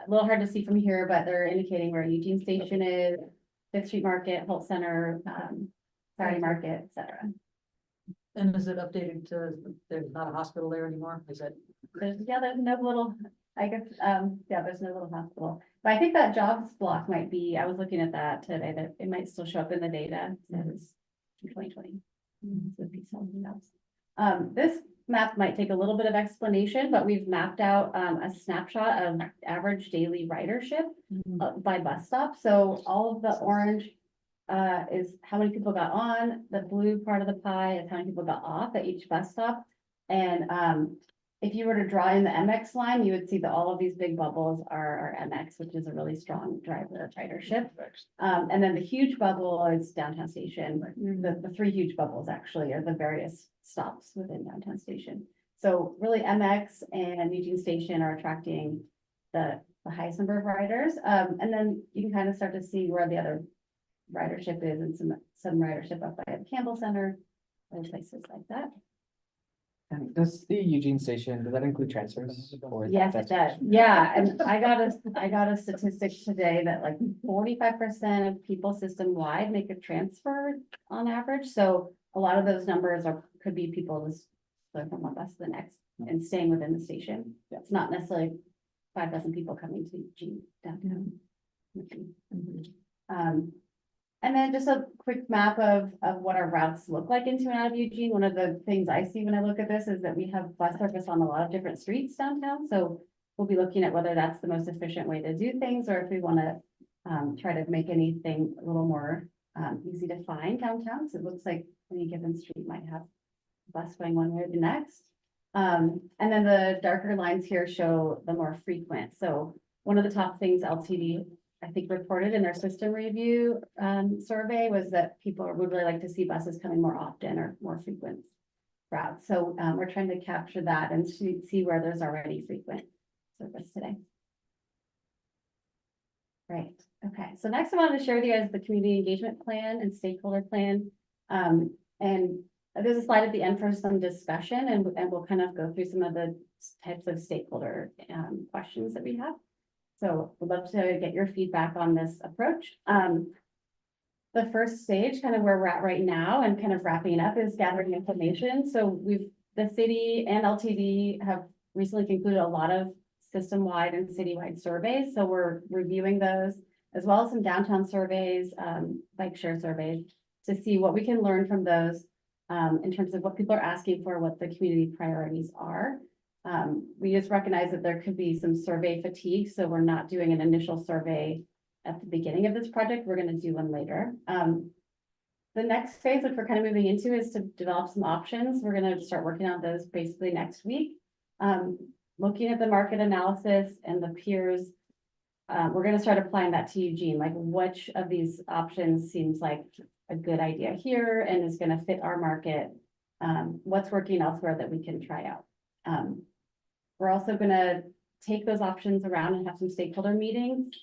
a little hard to see from here, but they're indicating where Eugene Station is, Fifth Street Market, Holt Center, Saturday Market, et cetera. And is it updated to, there's not a hospital there anymore? Is it? There's no little, I guess, there's no little hospital. But I think that jobs block might be, I was looking at that today, that it might still show up in the data. That is 2020. This map might take a little bit of explanation, but we've mapped out a snapshot of average daily ridership by bus stop. So all of the orange is how many people got on. The blue part of the pie is how many people got off at each bus stop. And if you were to draw in the MX line, you would see that all of these big bubbles are MX, which is a really strong driver of ridership. And then the huge bubble is downtown station. The three huge bubbles actually are the various stops within downtown station. So really MX and Eugene Station are attracting the highest number of riders. And then you can kind of start to see where the other ridership is, and some ridership up by the Campbell Center, and places like that. And does the Eugene Station, does that include transfers? Or Yes, it does. Yeah, and I got a statistic today that like 45% of people system wide make a transfer on average. So a lot of those numbers could be people just going from one bus to the next and staying within the station. It's not necessarily 5,000 people coming to Eugene downtown. And then just a quick map of what our routes look like into and out of Eugene. One of the things I see when I look at this is that we have bus service on a lot of different streets downtown. So we'll be looking at whether that's the most efficient way to do things, or if we want to try to make anything a little more easy to find downtown. So it looks like any given street might have a bus going one way or the next. And then the darker lines here show the more frequent. So one of the top things LTD I think reported in their system review survey was that people would really like to see buses coming more often or more frequent routes. So we're trying to capture that and see where there's already frequent service today. Right. Okay. So next I wanted to share with you guys the community engagement plan and stakeholder plan. And there's a slide at the end for some discussion, and we'll kind of go through some of the types of stakeholder questions that we have. So we'd love to get your feedback on this approach. the first stage, kind of where we're at right now and kind of wrapping up is gathering information. So the city and LTD have recently concluded a lot of system-wide and citywide surveys. So we're reviewing those as well as some downtown surveys, bike share surveys, to see what we can learn from those in terms of what people are asking for, what the community priorities are. We just recognize that there could be some survey fatigue, so we're not doing an initial survey at the beginning of this project. We're gonna do one later. The next phase, which we're kind of moving into, is to develop some options. We're gonna start working on those basically next week. Looking at the market analysis and the peers, we're gonna start applying that to Eugene, like which of these options seems like a good idea here and is gonna fit our market. What's working elsewhere that we can try out. We're also gonna take those options around and have some stakeholder meetings.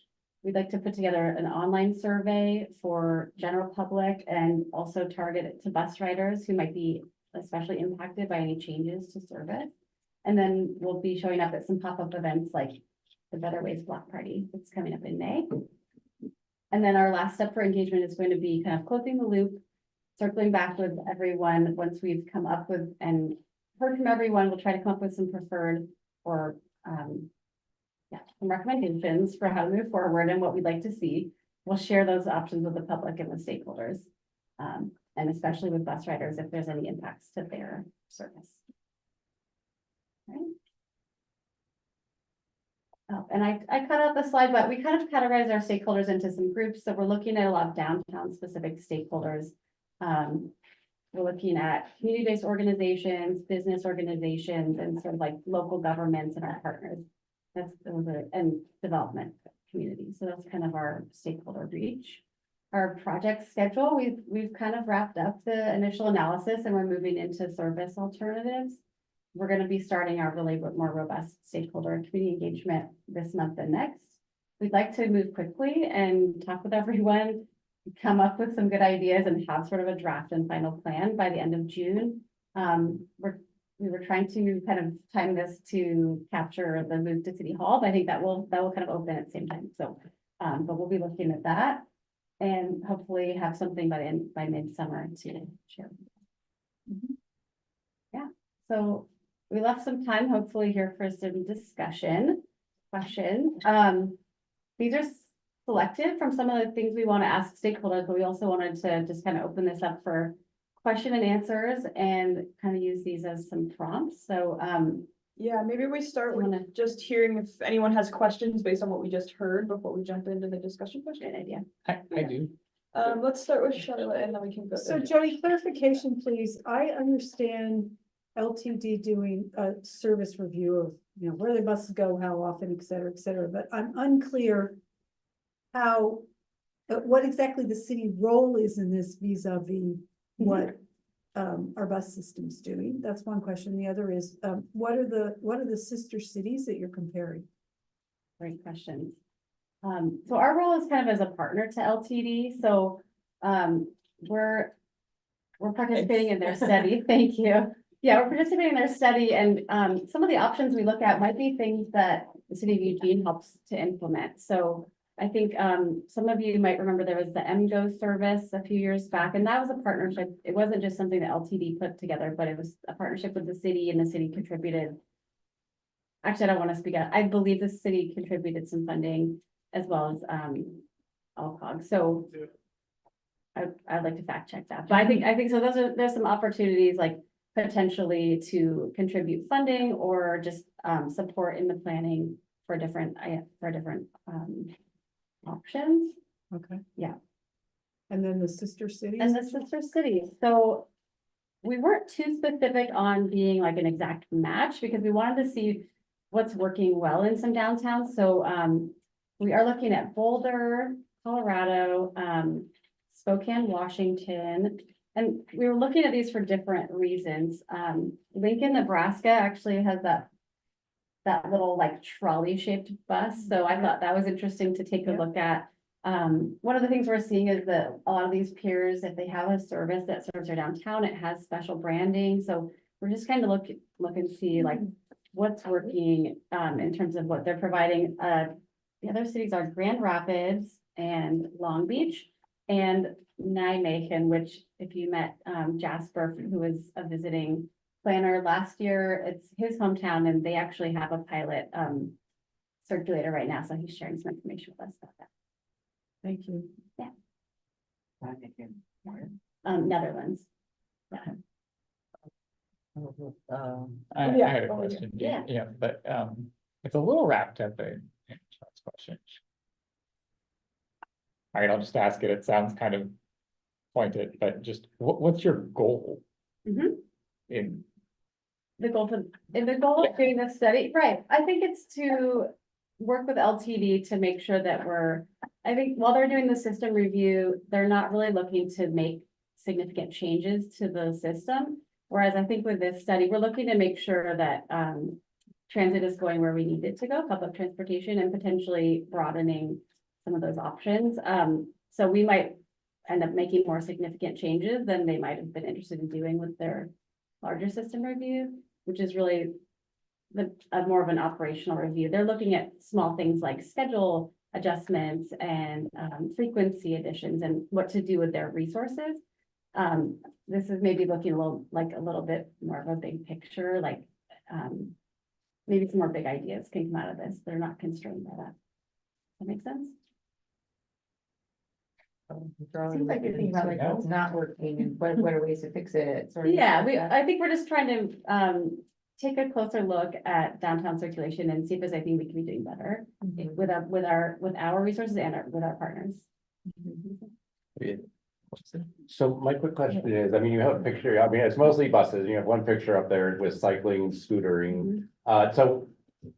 We'd like to put together an online survey for general public and also target it to bus riders who might be especially impacted by any changes to service. And then we'll be showing up at some pop-up events like the Better Ways Block Party that's coming up in May. And then our last step for engagement is going to be kind of closing the loop, circling back with everyone once we've come up with and heard from everyone. We'll try to come up with some preferred or some recommendations for how to move forward and what we'd like to see. We'll share those options with the public and the stakeholders, and especially with bus riders if there's any impacts to their service. Right. Oh, and I cut out the slide, but we kind of categorize our stakeholders into some groups. So we're looking at a lot of downtown specific stakeholders. We're looking at community-based organizations, business organizations, and sort of like local governments and our partners. And development community. So that's kind of our stakeholder reach. Our project schedule, we've kind of wrapped up the initial analysis and we're moving into service alternatives. We're going to be starting our really more robust stakeholder and community engagement this month and next. We'd like to move quickly and talk with everyone, come up with some good ideas and have sort of a draft and final plan by the end of June. We were trying to kind of time this to capture the move to City Hall, but I think that will kind of open at the same time. So, but we'll be looking at that and hopefully have something by midsummer to share. Yeah, so we left some time hopefully here for some discussion, questions. These are selected from some of the things we want to ask stakeholders, but we also wanted to just kind of open this up for question and answers and kind of use these as some prompts. So, yeah, maybe we start with just hearing if anyone has questions based on what we just heard before we jump into the discussion question. Good idea. I do. Let's start with Charlotte and then we can go. So Jody, clarification, please. I understand LTD doing a service review of, you know, where the buses go, how often, et cetera, but I'm unclear how, what exactly the city role is in this vis-a-vis what our bus system's doing. That's one question. The other is, what are the sister cities that you're comparing? Great question. So our role is kind of as a partner to LTD. So we're participating in their study. Thank you. Yeah, we're participating in their study, and some of the options we look at might be things that the city of Eugene helps to implement. So I think some of you might remember there was the MGO service a few years back, and that was a partnership. It wasn't just something that LTD put together, but it was a partnership with the city, and the city contributed. Actually, I don't want to speak out. I believe the city contributed some funding as well as ALCOG. So I'd like to fact check that. But I think so. There's some opportunities like potentially to contribute funding or just support in the planning for different options. Okay. Yeah. And then the sister cities? And the sister cities. So we weren't too specific on being like an exact match because we wanted to see what's working well in some downtowns. So we are looking at Boulder, Colorado, Spokane, Washington, and we were looking at these for different reasons. Lincoln, Nebraska actually has that little like trolley shaped bus. So I thought that was interesting to take a look at. One of the things we're seeing is that a lot of these peers, if they have a service that serves their downtown, it has special branding. So we're just kind of look and see like what's working in terms of what they're providing. The other cities are Grand Rapids and Long Beach. And Nijmegen, which if you met Jasper, who was a visiting planner last year, it's his hometown and they actually have a pilot circulator right now, so he's sharing some information with us about that. Thank you. Netherlands. Yeah, I had a oh, yeah. question, Yeah. yeah, but, it's a little wrapped up in Charles' question. All right, I'll just ask it, it sounds kind of pointed, but just, what's your goal? Mhm. In, The goal for, in the goal of doing this study, right, I think it's to work with LTD to make sure that I think while they're doing the system review, they're not really looking to make significant changes to the system. Whereas I think with this study, we're looking to make sure that transit is going where we need it to go, public transportation, and potentially broadening some of those options. So we might end up making more significant changes than they might have been interested in doing with their larger system review, which is really more of an operational review. They're looking at small things like schedule adjustments and frequency additions and what to do with their resources. This is maybe looking a little bit more of a big picture, like maybe some more big ideas can come out of this. They're not constrained by that. That makes sense? Seems like you're thinking about like what's not working and what are ways to fix it. sort of Yeah, like that. I think we're just trying to take a closer look at downtown circulation and see if there's anything we can be doing better with our resources and with our partners. So my quick question is, I mean, you have a picture, I mean, it's mostly buses, you have one picture up there with cycling, scootering. So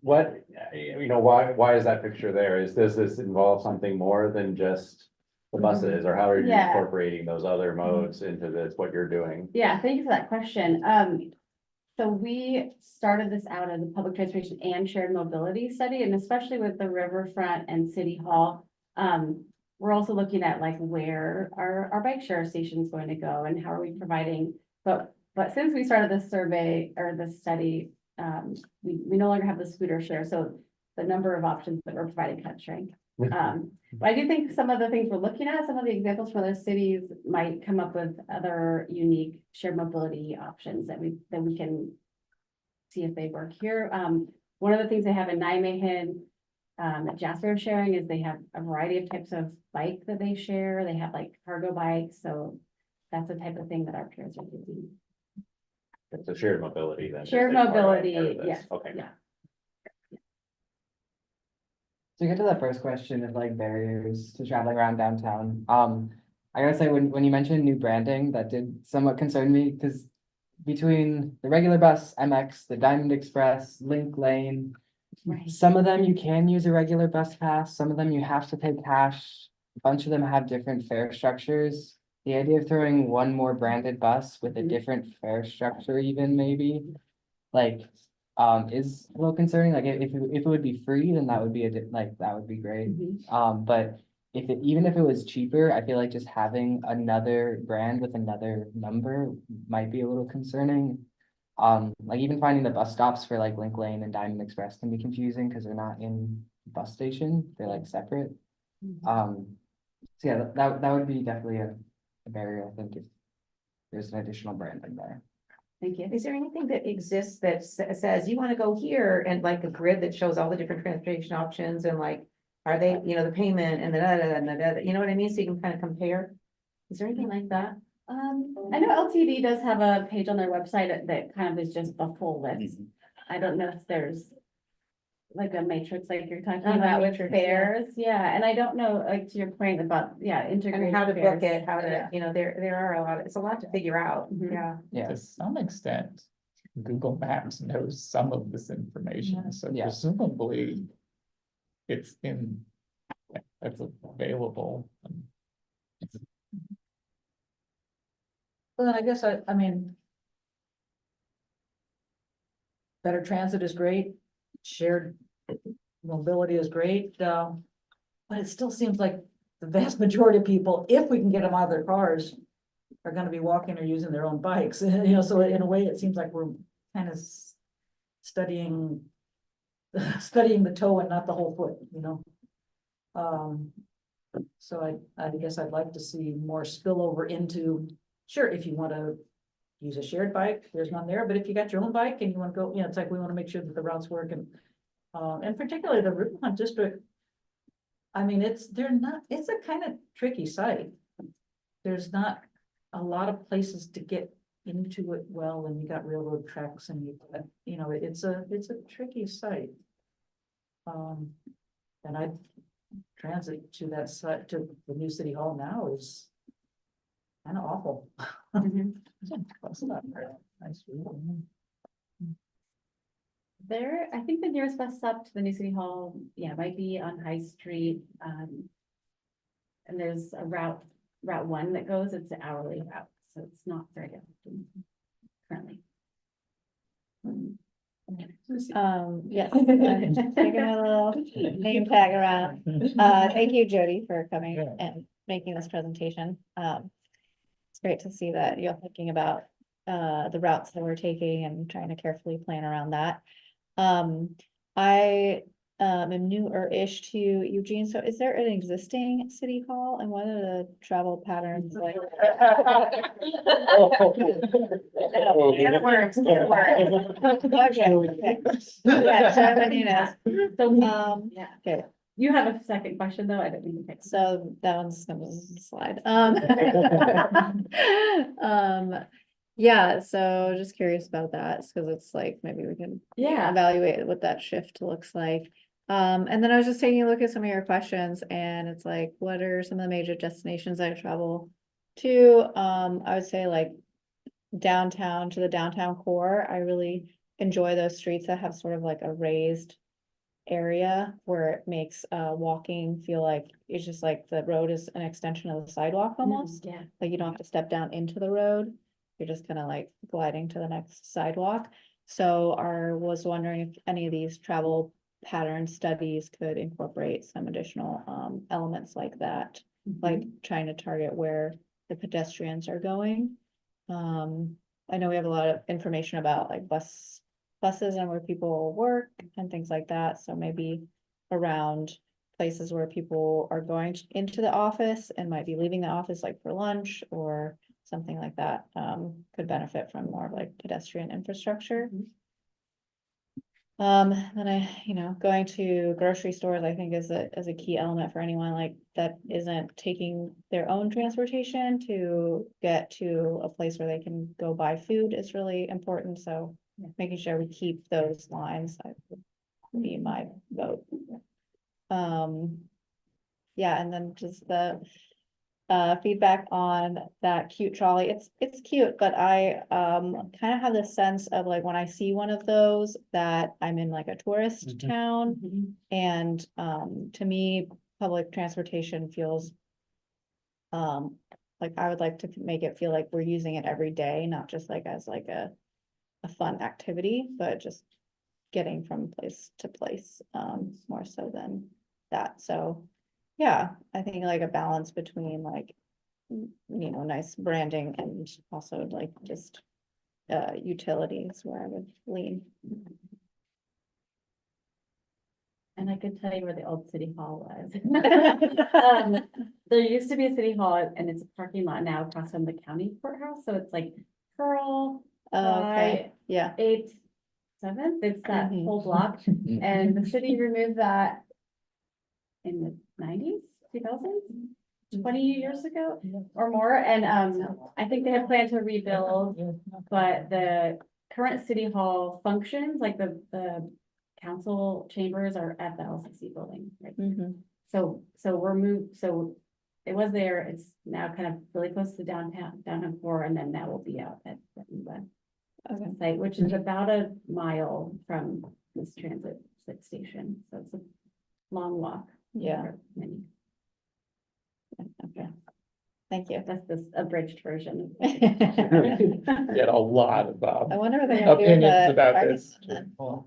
what, why is that picture there? Does this involve something more than just the buses? Or how are you Yeah. incorporating those other modes into this, what you're doing? Yeah, thank you for that question. So we started this out as a public transportation and shared mobility study, and especially with the riverfront and city hall. We're also looking at like where our bike share station is going to go and how are we providing, but since we started this survey or this study, we no longer have the scooter share, so the number of options that we're providing cut shrink. But I do think some of the things we're looking at, some of the examples from other cities might come up with other unique shared mobility options that we can see if they work here. One of the things they have in Nijmegen, that Jasper is sharing is they have a variety of types of bike that they share. They have like cargo bikes, so that's the type of thing that our peers are using. It's a shared mobility then. Shared is a part of mobility, this. yes, Okay. yeah. To get to that first question of like barriers to traveling around downtown, I gotta say, when you mentioned new branding, that did somewhat concern me, because between the regular bus, MX, the Diamond Express, Link Lane, Right. some of them you can use a regular bus pass, some of them you have to pay cash. A bunch of them have different fare structures. The idea of throwing one more branded bus with a different fare structure even maybe, like, is a little concerning. Like if it would be free, then that would be that would be great. But even if it was cheaper, I feel like just having another brand with another number might be a little concerning. Like even finding the bus stops for like Link Lane and Diamond Express can be confusing because they're not in the bus station, they're like separate. So yeah, that would be definitely a barrier, I think, if there's an additional branding there. Thank you. Is there anything that exists that says you want to go here and like a grid that shows all the different transportation options and like, are they, the payment and the, you know what I mean? So you can kind of compare. Is there anything like that? I know LTD does have a page on their website that kind of is just a full list. I don't know if there's like a matrix like you're talking about with matrix, yeah. fares. Yeah, and I don't know, like to your point about, I integrated mean, how to book fares. it, how to, Yeah. there are it's a lot to figure out. Mhm. Yeah. Yeah. to some extent, Google Maps knows some of this information, so Yeah. presumably it's available. Well, then I guess I mean. Better transit is great, shared mobility is great, but it still seems like the vast majority of people, if we can get them out of their cars, are gonna be walking or using their own bikes, so in a way, it seems like we're kind of studying the toe and not the whole foot, So I guess I'd like to see more spillover into, sure, if you want to use a shared bike, there's one there, but if you got your own bike and you want to go, it's like, we want to make sure that the routes work and particularly the Route 1 district. I mean, it's a kind of tricky site. There's not a lot of places to get into it well, and you got railroad tracks and it's a tricky site. And transit to that site, to the new city hall now is kind of awful. That's not very nice. There, I think the nearest bus stop to the new city hall, might be on High Street. And there's a route 1 that goes, it's an hourly route, so it's not very often currently. Yes, I'm taking my little name tag around. Thank you, Jody, for coming and making this presentation. It's great to see that you're thinking about the routes that we're taking and trying to carefully plan around that. I am newer-ish to Eugene, so is there an existing city hall and what are the travel patterns like? Yeah, so everybody knows. So, Okay, you have a second question though, I don't mean to take. so that one's gonna slide. Yeah, so just curious about that, because it's like, maybe we can evaluate what that shift looks like. And then I was just taking a look at some of your questions and it's like, what are some of the major destinations I travel to? I would say like downtown to the downtown core. I really enjoy those streets that have sort of like a raised area where it makes walking feel like it's just like the road is an extension of the sidewalk almost. Yeah. Like you don't have to step down into the road. You're just kind of like gliding to the next sidewalk. So I was wondering if any of these travel pattern studies could incorporate some additional elements like that, like trying to target where the pedestrians are going. I know we have a lot of information about like buses and where people work and things like that. So maybe around places where people are going into the office and might be leaving the office like for lunch or something like that, could benefit from more of like pedestrian infrastructure. Then going to grocery stores, I think is a key element for anyone like that isn't taking their own transportation to get to a place where they can go buy food is really important. So making sure we keep those lines would be my vote. Yeah, and then just the feedback on that cute trolley. It's cute, but I kind of have this sense of like when I see one of those that I'm in like a tourist town. And to me, public transportation feels like I would like to make it feel like we're using it every day, not just like as like a fun activity, but just getting from place to place more so than that. So yeah, I think like a balance between like, nice branding and also like just utilities where I would lean. And I could tell you where the old city hall was. There used to be a city hall and it's a parking lot now across from the county courthouse. So it's like Pearl, Okay, yeah. 8th, 7th, it's that Mhm. whole block. And the city removed that in the 90s, 2000s, 20 years ago or more. And I think they had planned to rebuild, but the current city hall functions, like the council chambers are at the LCC building, right? So we're moved, so it was there, it's now kind of really close to downtown core, and then that will be out at the site, which is about a mile from this transit station, so it's a long walk. Yeah. for many. Okay. Thank you. That's this abridged version. Get a lot of I wonder what they're gonna do with opinions the about parking this. lot.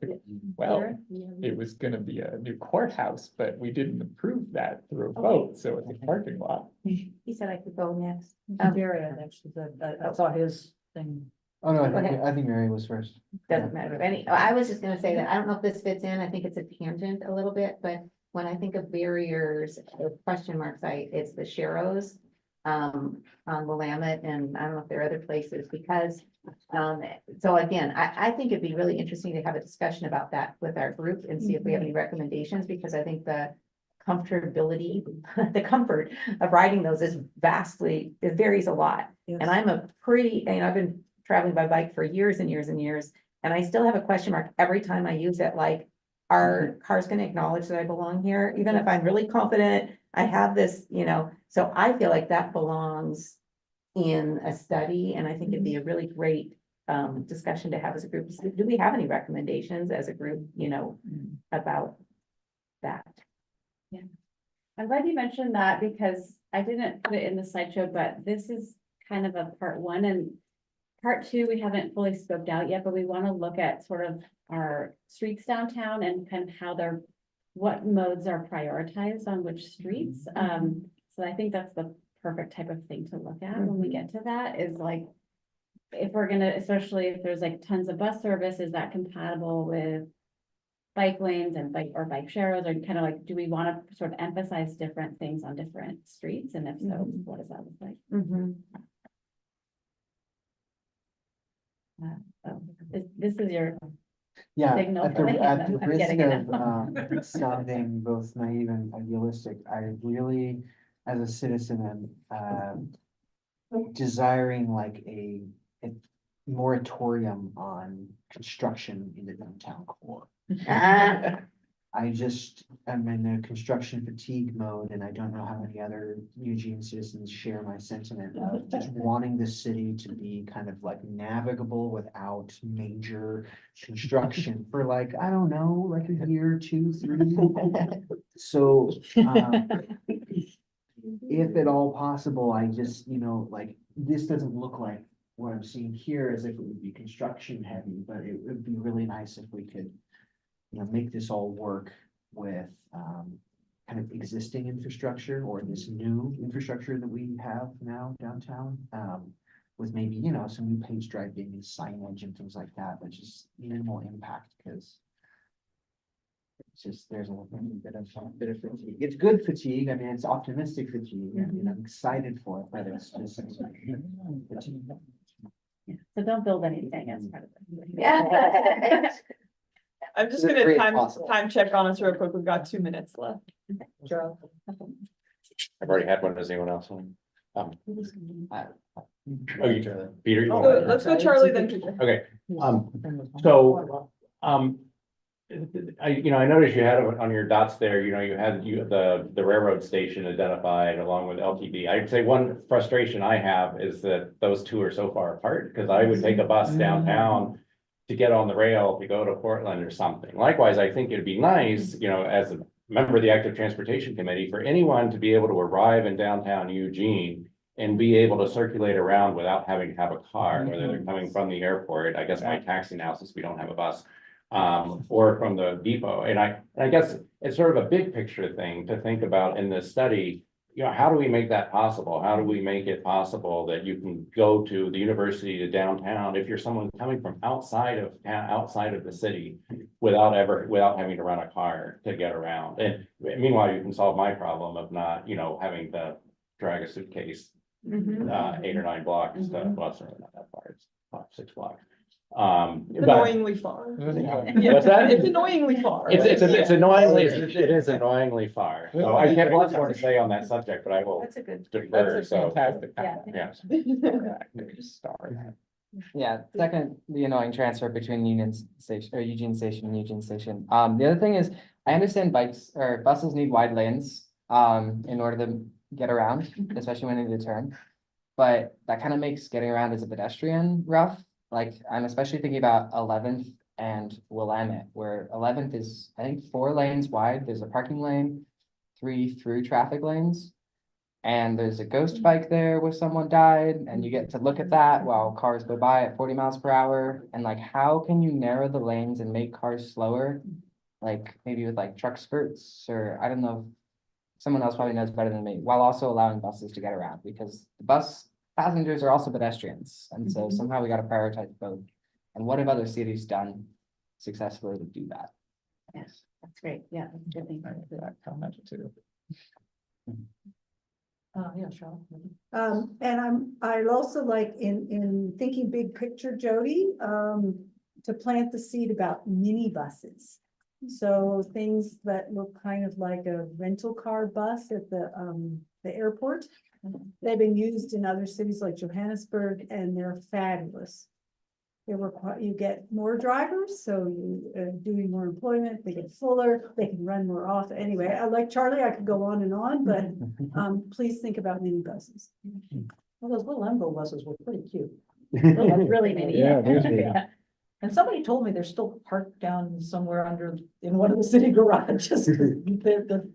Well, it was gonna be a new courthouse, but we didn't approve that through a vote, so it's a parking lot. He said I could go next. Gary, I saw his thing. Oh, no, Go ahead. I think Mary was first. Doesn't matter. I was just gonna say that I don't know if this fits in. I think it's a tangent a little bit, but when I think of barriers, or question marks, it's the Sharrows. On Willamette, and I don't know if there are other places, because, so again, I think it'd be really interesting to have a discussion about that with our group and see if we have any recommendations, because I think the comfortability, the comfort of riding those is vastly, it varies a lot. And I'm I've been traveling by bike for years and years and years, and I still have a question mark every time I use it, like, are cars gonna acknowledge that I belong here? Even if I'm really confident, I have this, so I feel like that belongs in a study, and I think it'd be a really great discussion to have as a group. Do we have any recommendations as a group, about that? Yeah. I'm glad you mentioned that, because I didn't put it in the slideshow, but this is kind of a part one, and part two, we haven't fully scoped out yet, but we want to look at sort of our streets downtown and kind of how what modes are prioritized on which streets. So I think that's the perfect type of thing to look at when we get to that, is like, if we're gonna, especially if there's like tons of bus service, is that compatible with bike lanes and bike shadows, or kind of like, do we want to sort of emphasize different things on different streets? And if so, what does that look like? So this is your Yeah, signal at for the, the at hand. the I'm risk getting it of sounding both naive and idealistic, I really, as a citizen, am desiring like a moratorium on construction in the downtown core. I just am in a construction fatigue mode, and I don't know how many other Eugene citizens share my sentiment of just wanting the city to be kind of like navigable without major construction for like, I don't know, like a year, 2, 3. So, if at all possible, I just, like, this doesn't look like what I'm seeing here as if it would be construction heavy, but it would be really nice if we could make this all work with kind of existing infrastructure or this new infrastructure that we have now downtown. With maybe, some new page driving and signage and things like that, but just minimal impact, because it's just, there's a little bit of fatigue. It's good fatigue. I mean, it's optimistic fatigue. I mean, I'm excited for it, but it's just fatigue. So don't build anything as part of it. Yeah. I'm just It's gonna great time possible. check on us real quick. We've got 2 minutes left. Joe. I've already had one. Does anyone else want? Oh, you, Peter. you So want- let's go Charlie, then Peter. Okay, so, I noticed you had on your dots there, you had the railroad station identified along with LTD. I'd say one frustration I have is that those two are so far apart, because I would take a bus downtown to get on the rail to go to Portland or something. Likewise, I think it'd be nice, as a member of the Active Transportation Committee, for anyone to be able to arrive in downtown Eugene and be able to circulate around without having to have a car, whether they're coming from the airport, I guess my taxi now, since we don't have a bus, or from the depot. And I guess it's sort of a big picture thing to think about in this study. How do we make that possible? How do we make it possible that you can go to the university to downtown if you're someone coming from outside of town, outside of the city, without having to run a car to get around? And meanwhile, you can solve my problem of not, having to drag a suitcase 8 or 9 blocks, well, it's really not that far, it's 5, 6 blocks. But Annoyingly far. what's that? It's annoyingly far. It's annoyingly, it is annoyingly far. So I have lots more to say on that subject, but I will That's a good. defer, That's a so, fantastic. Yeah. yeah. Yeah, second, the annoying transfer between Union Station or Eugene Station and Eugene Station. The other thing is, I understand bikes or buses need wide lanes in order to get around, especially when they need to turn. But that kind of makes getting around as a pedestrian rough. Like, I'm especially thinking about 11th and Willamette, where 11th is, I think, 4 lanes wide. There's a parking lane, 3 through traffic lanes. And there's a ghost bike there where someone died, and you get to look at that while cars go by at 40 miles per hour. And like, how can you narrow the lanes and make cars slower? Like maybe with like truck skirts, or I don't know. Someone else probably knows better than me, while also allowing buses to get around, because the bus passengers are also pedestrians. And so somehow we got to prioritize both. And what have other cities done successfully to do that? That's great. Yeah. that's a good thing. Thank you for that comment too. Yeah, Cheryl. And I'd also like in thinking big picture, Jody, to plant the seed about minibuses. So things that look kind of like a rental car bus at the airport. They've been used in other cities like Johannesburg and they're fabulous. They you get more drivers, so you doing more employment, they get fuller, they can run more often. Anyway, I like Charlie, I could go on and on, but please think about minibuses. Well, those little Embo buses were pretty cute. Really many. Yeah, there's me. And somebody told me they're still parked down somewhere in one of the city garages. The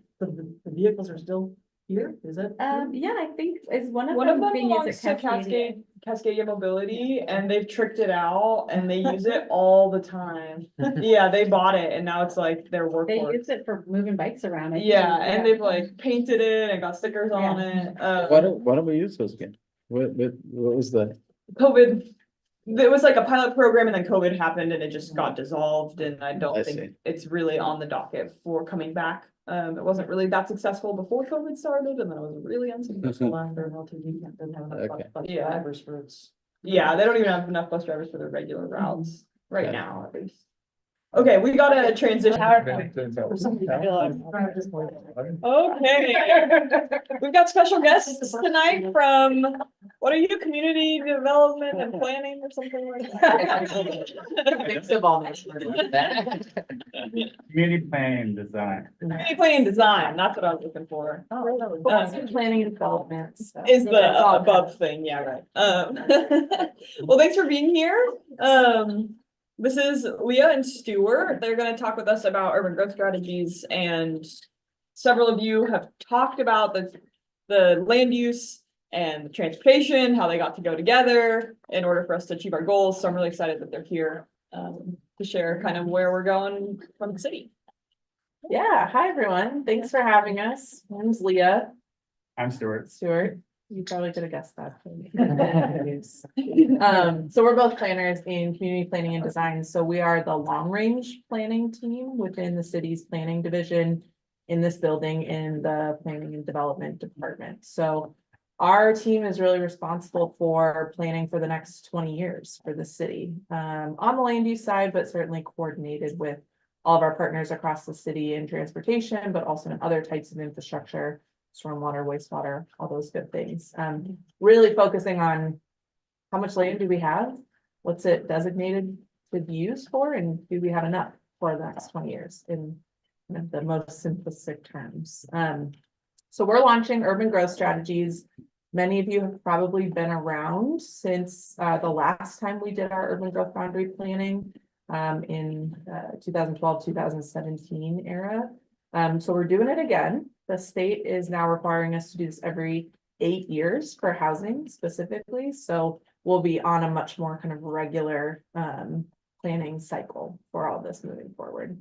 vehicles are still here, is that? true? Yeah, I think is one One of them them being used belongs at to Cascadia. Cascadia Mobility, and they've tricked it out, and they use it all the time. Yeah, they bought it, and now it's like their They workhorse. use it for moving bikes around. I think. Yeah, and they've like painted it and got stickers on it. Why don't we use those again? What was the? COVID, it was like a pilot program and then COVID happened and it just got dissolved and I don't I think see. it's really on the docket for coming back. It wasn't really that successful before COVID started and then it was really unsuccessful. After LTD doesn't have enough Okay. bus Yeah. drivers for its. Yeah, they don't even have enough bus drivers for their regular routes right Okay. now, at least. Okay, we gotta transition. Okay, we've got special guests tonight from, what are you, community development and planning or something like that? Mix of all this. Community planning design. Community planning design, that's what I was looking for. Planning and development. So. Is the It's all above thing, yeah, right. Well, thanks for being here. This is Leah and Stuart. They're gonna talk with us about urban growth strategies and several of you have talked about the land use and the transportation, how they got to go together in order for us to achieve our goals. So I'm really excited that they're here to share kind of where we're going from the city. Yeah, hi everyone. Thanks for having us. My name's Leah. I'm Stuart. Stuart, you probably could have guessed that. So we're both planners in community planning and design. So we are the long range planning team within the city's planning division in this building in the planning and development department. So our team is really responsible for planning for the next 20 years for the city, on the land use side, but certainly coordinated with all of our partners across the city in transportation, but also in other types of infrastructure, stormwater, wastewater, all those good things. Really focusing on how much land do we have? What's it designated to be used for? And do we have enough for the next 20 years in the most simplistic terms? So we're launching urban growth strategies. Many of you have probably been around since the last time we did our urban growth boundary planning in 2012, 2017 era. So we're doing it again. The state is now requiring us to do this every 8 years for housing specifically. So we'll be on a much more kind of regular planning cycle for all this moving forward.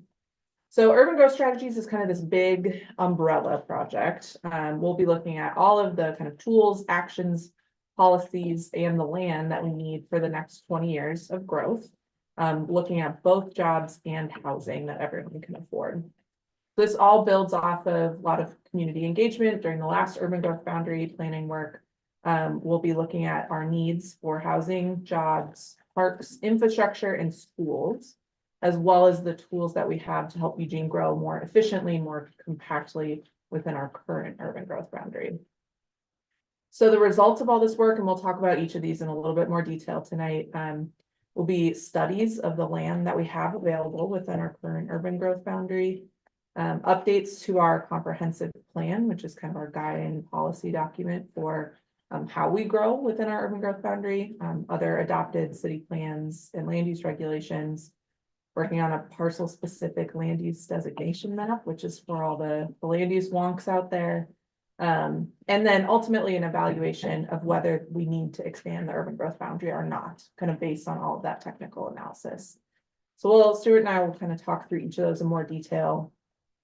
So urban growth strategies is kind of this big umbrella project. We'll be looking at all of the kind of tools, actions, policies, and the land that we need for the next 20 years of growth. Looking at both jobs and housing that everyone can afford. This all builds off of a lot of community engagement during the last urban growth boundary planning work. We'll be looking at our needs for housing, jobs, parks, infrastructure, and schools, as well as the tools that we have to help Eugene grow more efficiently, more compactly within our current urban growth boundary. So the results of all this work, and we'll talk about each of these in a little bit more detail tonight, will be studies of the land that we have available within our current urban growth boundary, updates to our comprehensive plan, which is kind of our guide and policy document for how we grow within our urban growth boundary, other adopted city plans and land use regulations, working on a parcel specific land use designation map, which is for all the land use wonks out there. And then ultimately an evaluation of whether we need to expand the urban growth boundary or not, kind of based on all of that technical analysis. So Stuart and I will kind of talk through each of those in more detail.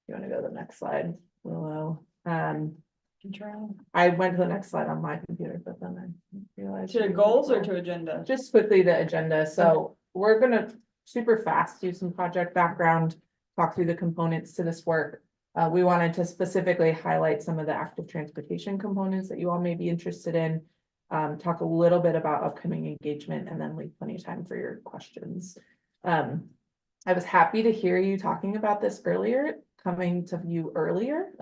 You want to go to the next slide, Willow? I went to the next slide on my computer, but then I realized. To goals or to agenda? Just quickly the agenda. So we're gonna super fast do some project background. talk through the components to this work. We wanted to specifically highlight some of the active transportation components that you all may be interested in. Talk a little bit about upcoming engagement and then leave plenty of time for your questions. I was happy to hear you talking about this earlier, coming to you earlier.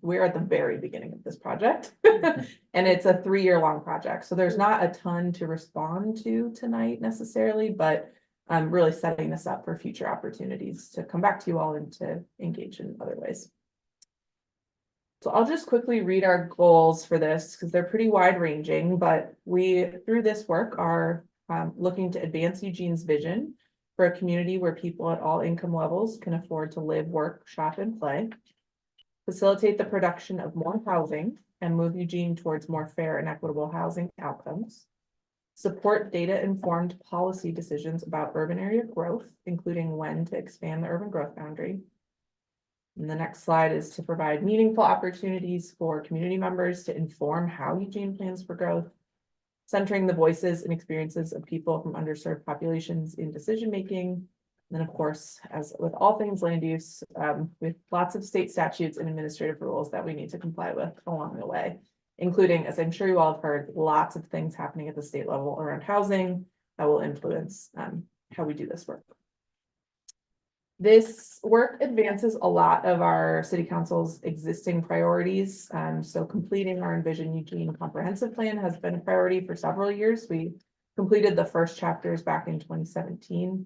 We're at the very beginning of this project and it's a 3-year long project. So there's not a ton to respond to tonight necessarily, but I'm really setting this up for future opportunities to come back to you all and to engage in other ways. So I'll just quickly read our goals for this because they're pretty wide ranging, but we, through this work, are looking to advance Eugene's vision for a community where people at all income levels can afford to live, work, shop, and play. Facilitate the production of more housing and move Eugene towards more fair and equitable housing outcomes. Support data-informed policy decisions about urban area growth, including when to expand the urban growth boundary. And the next slide is to provide meaningful opportunities for community members to inform how Eugene plans for growth, centering the voices and experiences of people from underserved populations in decision-making. And then, of course, as with all things land use, with lots of state statutes and administrative rules that we need to comply with along the way, including, as I'm sure you all have heard, lots of things happening at the state level around housing that will influence how we do this work. This work advances a lot of our city council's existing priorities. So completing our Envision Eugene comprehensive plan has been a priority for several years. We completed the first chapters back in 2017.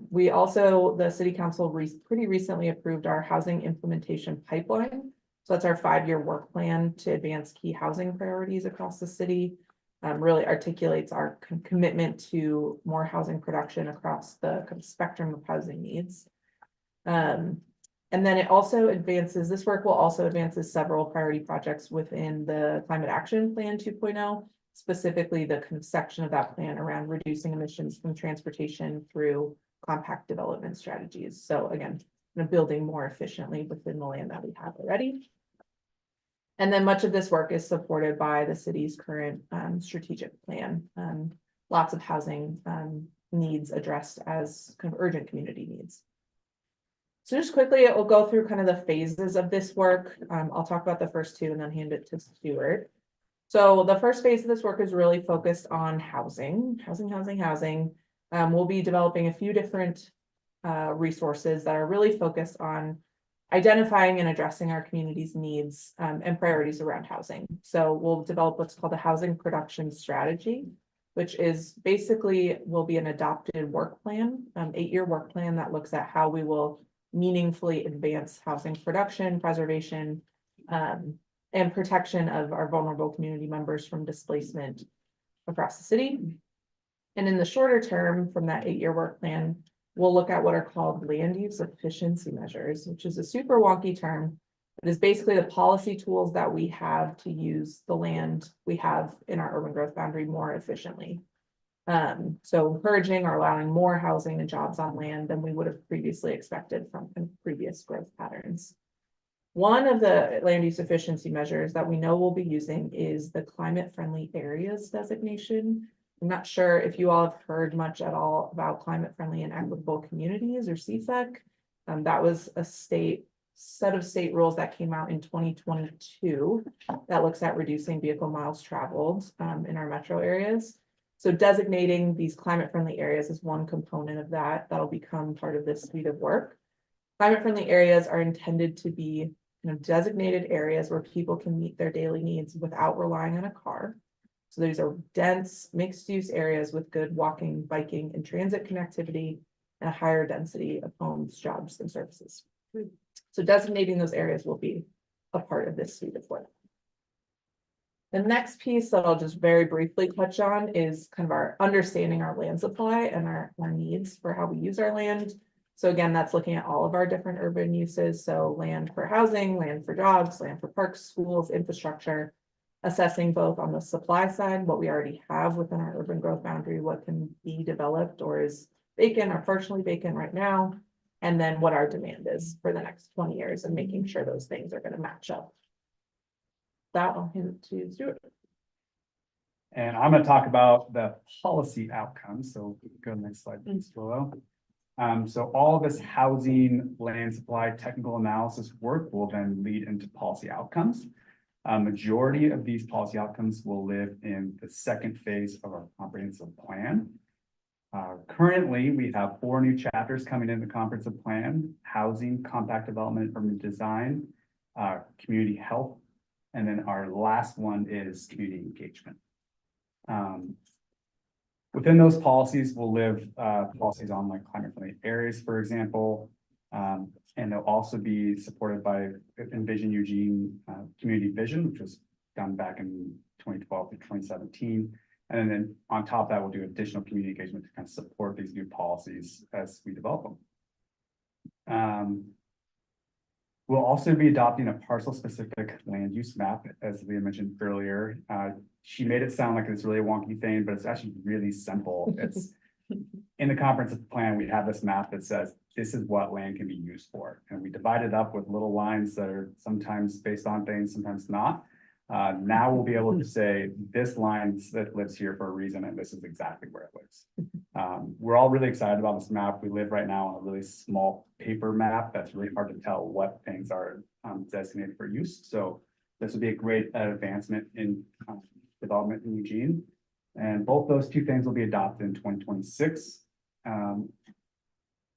We also, the city council pretty recently approved our housing implementation pipeline. So that's our 5-year work plan to advance key housing priorities across the city. Really articulates our commitment to more housing production across the spectrum of housing needs. And then it also advances, this work will also advances several priority projects within the Climate Action Plan 2.0, specifically the section of that plan around reducing emissions from transportation through compact development strategies. So again, building more efficiently within the land that we have already. And then much of this work is supported by the city's current strategic plan. Lots of housing needs addressed as kind of urgent community needs. So just quickly, it will go through kind of the phases of this work. I'll talk about the first two and then hand it to Stuart. So the first phase of this work is really focused on housing. We'll be developing a few different resources that are really focused on identifying and addressing our community's needs and priorities around housing. So we'll develop what's called a housing production strategy, which is basically will be an adopted work plan, 8-year work plan that looks at how we will meaningfully advance housing production, preservation, and protection of our vulnerable community members from displacement across the city. And in the shorter term from that 8-year work plan, we'll look at what are called land use efficiency measures, which is a super wonky term. It is basically the policy tools that we have to use the land we have in our urban growth boundary more efficiently. So encouraging or allowing more housing and jobs on land than we would have previously expected from previous growth patterns. One of the land use efficiency measures that we know we'll be using is the climate friendly areas designation. I'm not sure if you all have heard much at all about climate friendly and equitable communities or CFEC. That was a set of state rules that came out in 2022 that looks at reducing vehicle miles traveled in our metro areas. So designating these climate friendly areas is one component of that that'll become part of this suite of work. Climate friendly areas are intended to be designated areas where people can meet their daily needs without relying on a car. So these are dense mixed use areas with good walking, biking, and transit connectivity and a higher density of homes, jobs, and services. So designating those areas will be a part of this suite of work. The next piece that I'll just very briefly touch on is kind of our understanding our land supply and our needs for how we use our land. So again, that's looking at all of our different urban uses. So land for housing, land for jobs, land for parks, schools, infrastructure, assessing both on the supply side, what we already have within our urban growth boundary, what can be developed or is vacant or partially vacant right now, and then what our demand is for the next 20 years and making sure those things are going to match up. That I'll hand it to Stuart. And I'm going to talk about the policy outcomes. So go to the next slide, please, Willow. So all this housing, land supply, technical analysis work will then lead into policy outcomes. Majority of these policy outcomes will live in the second phase of our comprehensive plan. Currently, we have 4 new chapters coming in the comprehensive plan: housing, compact development, urban design, community health, and then our last one is community engagement. Within those policies will live policies on like climate friendly areas, for example. And they'll also be supported by Envision Eugene Community Vision, which was done back in 2012 to 2017. And then on top of that, we'll do additional community engagement to kind of support these new policies as we develop them. We'll also be adopting a parcel specific land use map, as Leah mentioned earlier. She made it sound like it's really a wonky thing, but it's actually really simple. It's in the comprehensive plan, we have this map that says this is what land can be used for. And we divide it up with little lines that are sometimes based on things, sometimes not. Now we'll be able to say this line that lives here for a reason, and this is exactly where it lives. We're all really excited about this map. We live right now on a really small paper map that's really hard to tell what things are designated for use. So this would be a great advancement in development in Eugene. And both those two things will be adopted in 2026.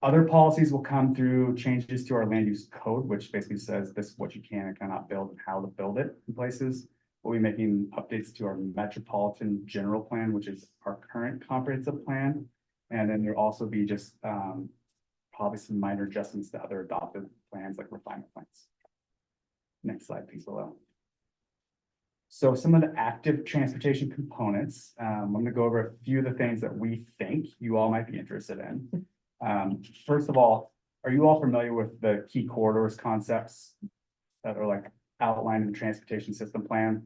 Other policies will come through changes to our land use code, which basically says this is what you can and cannot build and how to build it in places. We'll be making updates to our metropolitan general plan, which is our current comprehensive plan. And then there'll also be just probably some minor adjustments to other adopted plans like refinement plans. Next slide, please, below. So some of the active transportation components, I'm going to go over a few of the things that we think you all might be interested in. First of all, are you all familiar with the key corridors concepts that are like outlined in the transportation system plan?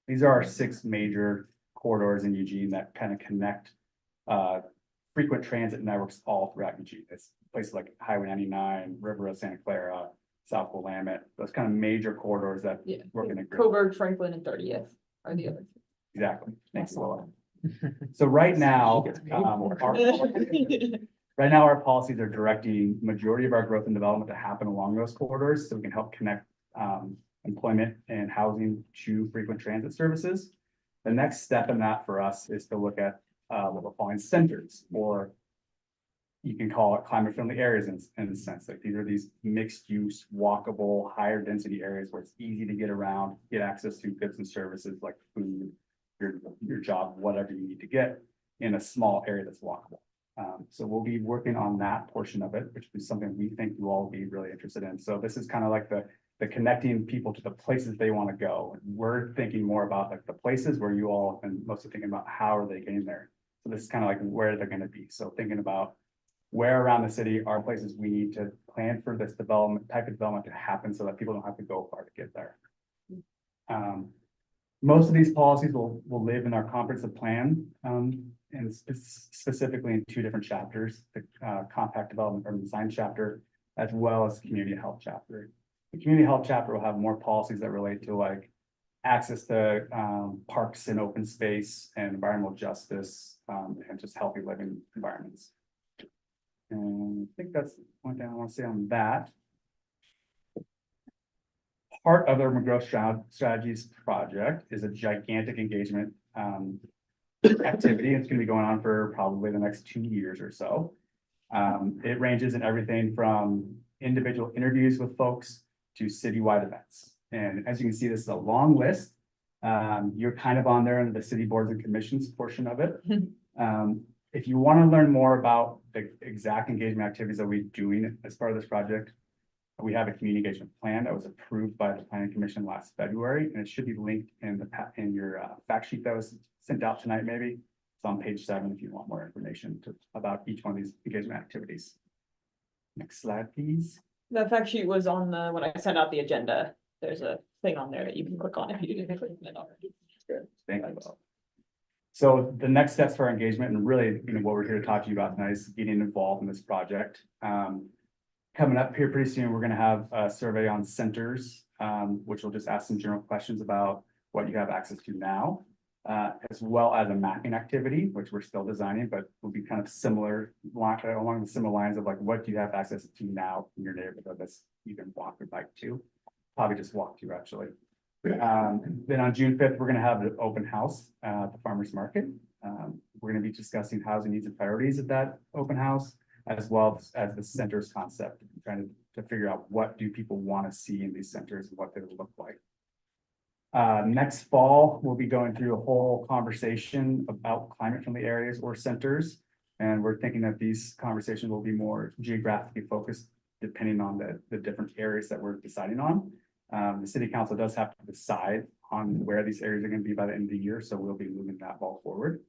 These are our 6 major corridors in Eugene that kind of connect frequent transit networks all throughout Eugene. It's places like Highway 99, River Road, Santa Clara, South Willamette, those kind of major corridors that we're going to. Coburg, Franklin, and 30th are the other. Exactly. Thanks, Lola. So right now, right now, our policies are directing majority of our growth and development to happen along those corridors, so we can help connect employment and housing to frequent transit services. The next step in that for us is to look at what we're calling centers, or you can call it climate friendly areas in a sense. Like these are these mixed use, walkable, higher density areas where it's easy to get around, get access to goods and services like food, your job, whatever you need to get in a small area that's walkable. So we'll be working on that portion of it, which is something we think you all will be really interested in. So this is kind of like the connecting people to the places they want to go. We're thinking more about like the places where you all have been mostly thinking about how are they getting there. So this is kind of like where they're going to be. So thinking about where around the city are places we need to plan for this type of development to happen so that people don't have to go far to get there. Most of these policies will live in our comprehensive plan, and specifically in 2 different chapters, the compact development urban design chapter, as well as community health chapter. The community health chapter will have more policies that relate to like access to parks and open space and environmental justice, and just healthy living environments. And I think that's one thing I want to say on that. Part of the Urban Growth Strategies project is a gigantic engagement activity. It's going to be going on for probably the next 2 years or so. It ranges in everything from individual interviews with folks to citywide events. And as you can see, this is a long list. You're kind of on there in the city boards and commissions portion of it. If you want to learn more about the exact engagement activities that we're doing as part of this project, we have a community engagement plan that was approved by the Planning Commission last February, and it should be linked in your fact sheet that was sent out tonight. Maybe it's on page 7 if you want more information about each one of these engagement activities. Next slide, please. The fact sheet was on when I sent out the agenda. There's a thing on there that you can click on if you didn't click on it already. Good. Thank you. So the next steps for our engagement, and really, what we're here to talk to you about tonight is getting involved in this project. Coming up here pretty soon, we're going to have a survey on centers, which will just ask some general questions about what you have access to now. as well as a mapping activity, which we're still designing, but will be kind of similar, along the similar lines of like, what do you have access to now in your neighborhood that's you can walk or bike to? Probably just walk to, actually. Then on June 5th, we're gonna have an open house at the farmer's market. We're gonna be discussing housing needs and priorities at that open house, as well as the centers concept, trying to figure out what do people want to see in these centers and what they would look like. Next fall, we'll be going through a whole conversation about climate-friendly areas or centers. And we're thinking that these conversations will be more geographically focused, depending on the different areas that we're deciding on. The city council does have to decide on where these areas are going to be by the end of the year, so we'll be moving that ball forward.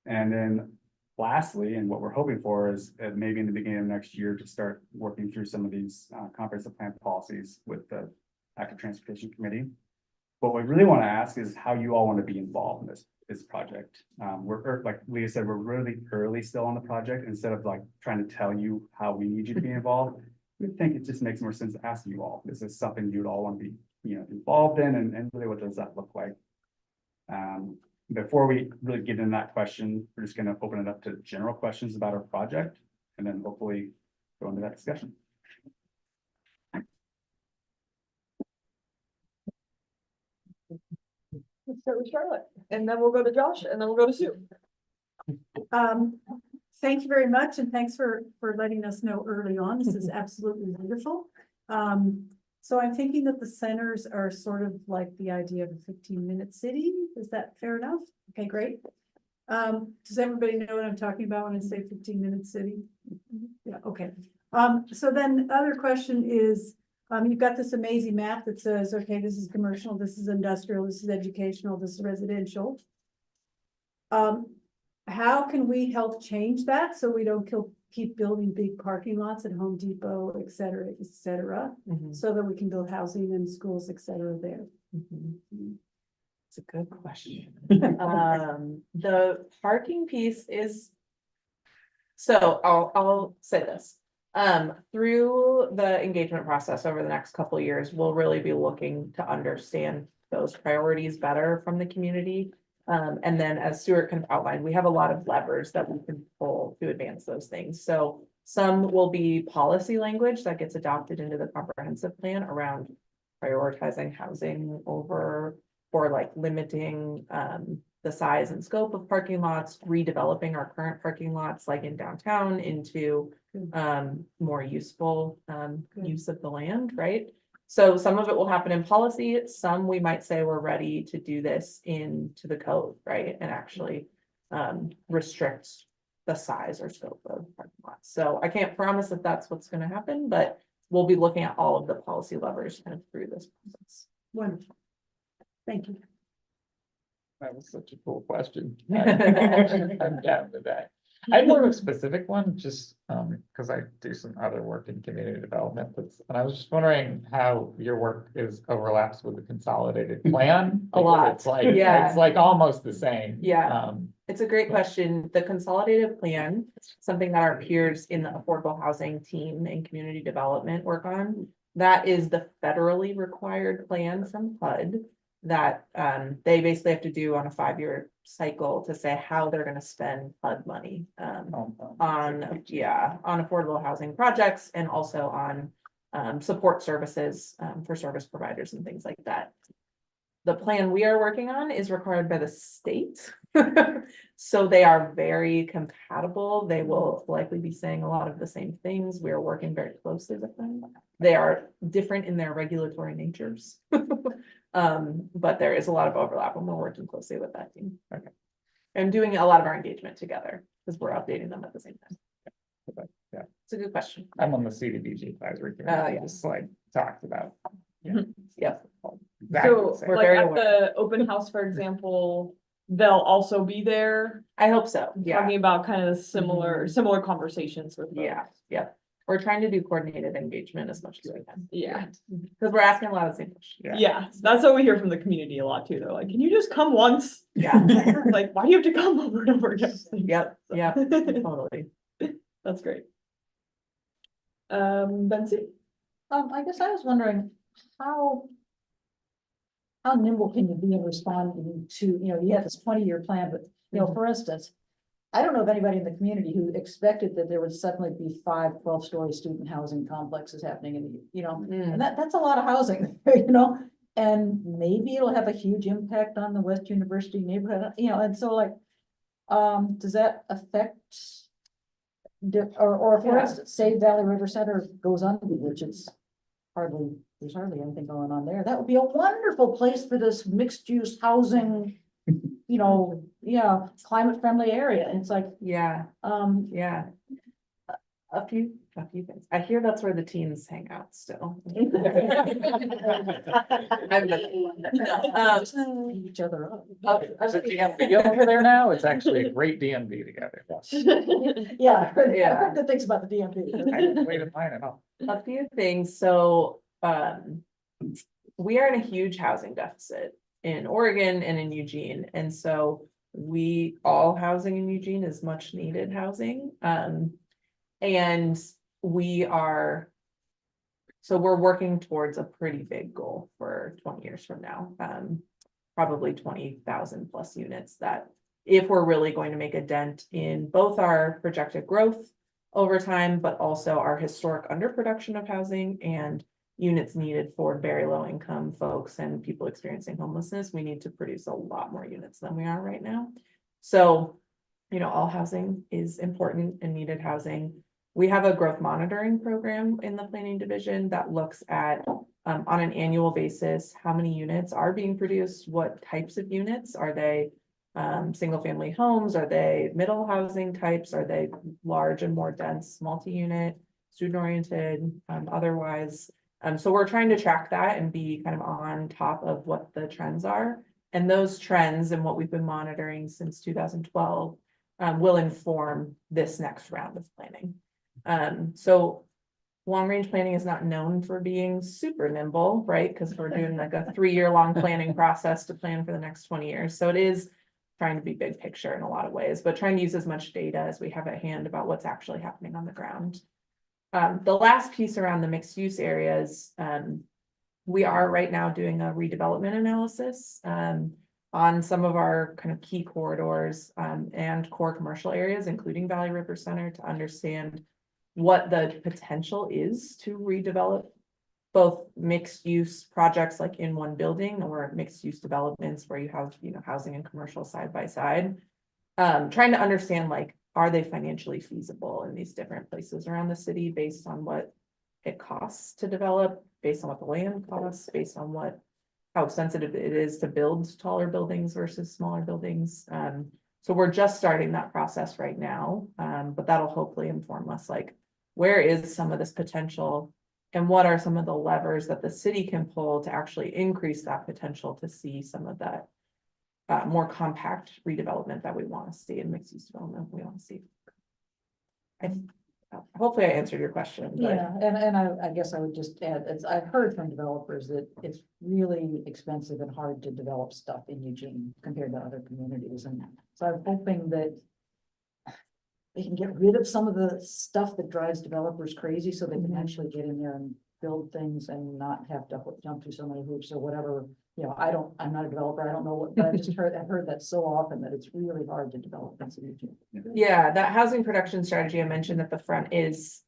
And then lastly, and what we're hoping for is maybe in the beginning of next year to start working through some of these comprehensive plan policies with the Active Transportation Committee. What we really want to ask is how you all want to be involved in this project. We're, like Leah said, we're really early still on the project. Instead of like trying to tell you how we need you to be involved, we think it just makes more sense to ask you all. This is something you'd all want to be, involved in, and really what does that look like? Before we really get into that question, we're just going to open it up to general questions about our project, and then hopefully go into that discussion. Let's start with Charlotte, and then we'll go to Josh, and then we'll go to Sue. Thank you very much, and thanks for letting us know early on. This is absolutely wonderful. So I'm thinking that the centers are sort of like the idea of a 15-minute city. Is that fair enough? Okay, great. Does everybody know what I'm talking about when I say 15-minute city? Yeah, okay. So then the other question is, you've got this amazing map that says, okay, this is commercial, this is industrial, this is educational, this is residential. How can we help change that so we don't keep building big parking lots at Home Depot, et cetera, so that we can build housing and schools, et cetera, there? It's a good question. The parking piece is. So I'll say this. Through the engagement process over the next couple of years, we'll really be looking to understand those priorities better from the community. And then as Stuart kind of outlined, we have a lot of levers that we can pull to advance those things. So some will be policy language that gets adopted into the comprehensive plan around prioritizing housing or like limiting the size and scope of parking lots, redeveloping our current parking lots like in downtown into more useful use of the land, right? So some of it will happen in policy, some we might say we're ready to do this into the code, right? And actually restrict the size or scope of parking lots. So I can't promise that that's what's going to happen, but we'll be looking at all of the policy levers kind of through this process. Wonderful. Thank you. That was such a cool question. I'm down with that. I have more of a specific one, just because I do some other work in community development, and I was just wondering how your work overlaps with the consolidated plan. A lot. It's like, Yeah. It's like almost the same. Yeah. It's a great question. The consolidated plan, something that our peers in the affordable housing team and community development work on, that is the federally required plan from HUD that they basically have to do on a 5-year cycle to say how they're going to spend HUD money on affordable housing projects and also on support services for service providers and things like that. The plan we are working on is required by the state. So they are very compatible. They will likely be saying a lot of the same things. We are working very closely with them. They are different in their regulatory natures. But there is a lot of overlap and we're working closely with that team. Okay. And doing a lot of our engagement together because we're updating them at the same time. Yeah. It's a good question. I'm on the CDBG advisory committee, yeah. just like talked about. Yeah. Exactly So the same. We're like very at aware. the open house, for example, they'll also be there I hope so. Yeah. talking about kind of similar conversations with folks. Yeah. Yeah. We're trying to do coordinated engagement as much as we can. Yeah. Because we're asking a lot of the same questions. Yeah, that's what we hear from the community a lot too. They're like, can you just come once? Yeah. Like, why do you have to come over and over again? Yep. Yeah. Totally. That's great. Betsy? I guess I was wondering how how nimble can you be in responding to, you have this 20-year plan, but, for instance, I don't know of anybody in the community who expected that there would suddenly be 5 12-story student housing complexes happening and that's a lot of housing, and maybe it'll have a huge impact on the West University neighborhood, and so like, does that affect or for instance, say Valley River Center goes under, which it's there's hardly anything going on there. That would be a wonderful place for this mixed use housing, climate friendly area. And it's like, Yeah, yeah. A few things. I hear that's where the teens hang out still. each other up. There's a DMV over there now. It's actually a great DMV together. Yeah, I've heard Yeah. good things about the I DMV. didn't wait in line at all. A few things, so, we are in a huge housing deficit in Oregon and in Eugene, and so all housing in Eugene is much needed housing, and we're working towards a pretty big goal for 20 years from now, probably 20,000 plus units, that if we're really going to make a dent in both our projected growth over time, but also our historic underproduction of housing and units needed for very low income folks and people experiencing homelessness, we need to produce a lot more units than we are right now. So, all housing is important and needed housing. We have a growth monitoring program in the planning division that looks at, on an annual basis, how many units are being produced, what types of units, are they single family homes, are they middle housing types, are they large and more dense multi-unit, student oriented, otherwise. So we're trying to track that and be kind of on top of what the trends are. And those trends and what we've been monitoring since 2012 will inform this next round of planning. So long range planning is not known for being super nimble, right? Because we're doing like a 3-year long planning process to plan for the next 20 years. So it is trying to be big picture in a lot of ways, but trying to use as much data as we have at hand about what's actually happening on the ground. The last piece around the mixed use areas, we are right now doing a redevelopment analysis on some of our kind of key corridors and core commercial areas, including Valley River Center, to understand what the potential is to redevelop both mixed use projects like in one building or mixed use developments where you have, housing and commercial side by side. Trying to understand, like, are they financially feasible in these different places around the city based on what it costs to develop, based on what the land costs, based on how expensive it is to build taller buildings versus smaller buildings. So we're just starting that process right now, but that'll hopefully inform us, like, where is some of this potential and what are some of the levers that the city can pull to actually increase that potential to see some of that more compact redevelopment that we want to see and mixed use development we want to see. Hopefully I answered your question. But... Yeah, and I guess I would just add, I've heard from developers that it's really expensive and hard to develop stuff in Eugene compared to other communities. And so I'm hoping that they can get rid of some of the stuff that drives developers crazy so they can actually get in there and build things and not have to jump through so many hoops or whatever. I'm not a developer, I don't know what, but I've heard that so often that it's really hard to develop things in Eugene. Yeah, that housing production strategy I mentioned at the front is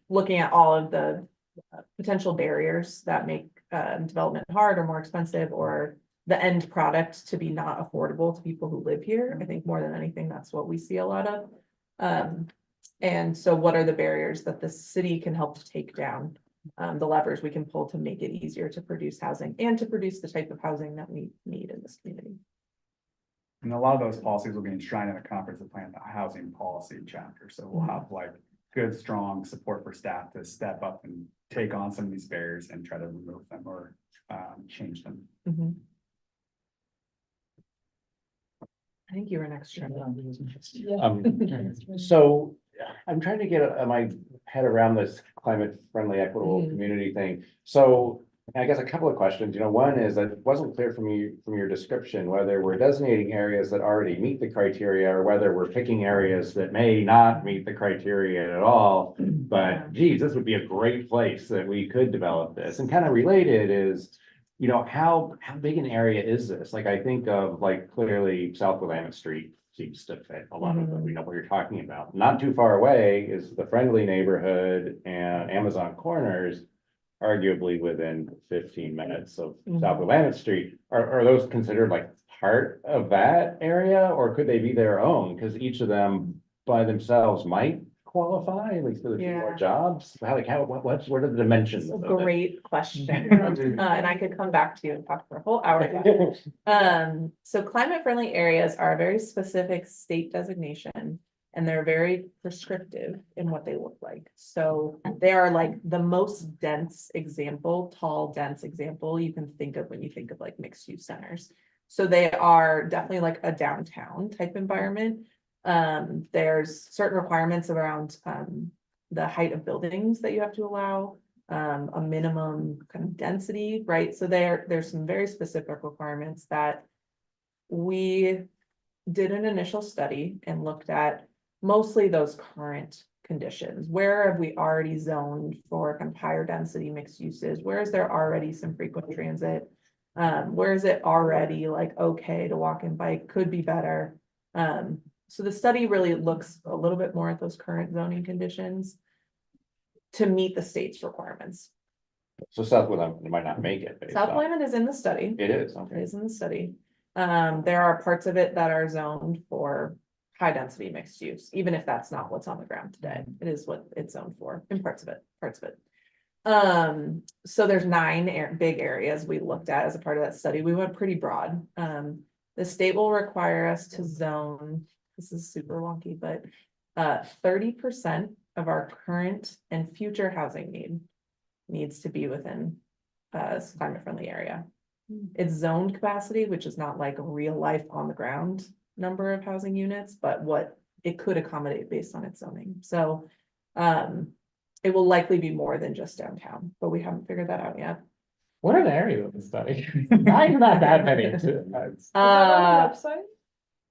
looking at all of the potential barriers that make development hard or more expensive, or the end product to be not affordable to people who live here. I think more than anything, that's what we see a lot of. And so what are the barriers that the city can help to take down? The levers we can pull to make it easier to produce housing and to produce the type of housing that we need in this community. And a lot of those policies will be enshrined in a comprehensive plan, the housing policy chapter. So we'll have like good, strong support for staff to step up and take on some of these barriers and try to remove them or change them. Mm-hmm. I think you were next. So I'm trying to get my head around this climate friendly, equitable community thing. So I guess a couple of questions, one is that it wasn't clear from your description, whether we're designating areas that already meet the criteria or whether we're picking areas that may not meet the criteria at all. But geez, this would be a great place that we could develop this. And kind of related is, how big an area is this? Like, I think of like clearly South Willamette Street seems to fit a lot of, we know what you're talking about. Not too far away is the Friendly Neighborhood and Amazon Corners, arguably within 15 minutes of South Willamette Street. Are those considered like part of that area, or could they be their own? Because each of them by themselves might qualify, at least for a few more Yeah. jobs. What are the dimensions of it? Great question. And I could come back to you and talk for a whole hour about it. So climate friendly areas are a very specific state designation. And they're very prescriptive in what they look like. So they are like the most dense example, tall, dense example you can think of when you think of like mixed use centers. So they are definitely like a downtown type environment. There's certain requirements around the height of buildings that you have to allow, a minimum kind of density, right? So there's some very specific requirements that we did an initial study and looked at mostly those current conditions. Where have we already zoned for kind of higher density mixed uses? Where is there already some frequent transit? Where is it already like okay to walk and bike, could be better? So the study really looks a little bit more at those current zoning conditions to meet the state's requirements. So South Willamette might not make it. South Willamette is in the study. It is, It okay. is in the study. There are parts of it that are zoned for high density mixed use, even if that's not what's on the ground today. It is what it's zoned for in parts of it. So there's 9 big areas we looked at as a part of that study. We went pretty broad. The state will require us to zone, this is super wonky, but 30% of our current and future housing needs to be within a climate friendly area. It's zoned capacity, which is not like a real life on the ground number of housing units, but what it could accommodate based on its zoning. So it will likely be more than just downtown, but we haven't figured that out yet. What are the areas of the study? Not that many. Is that on the website?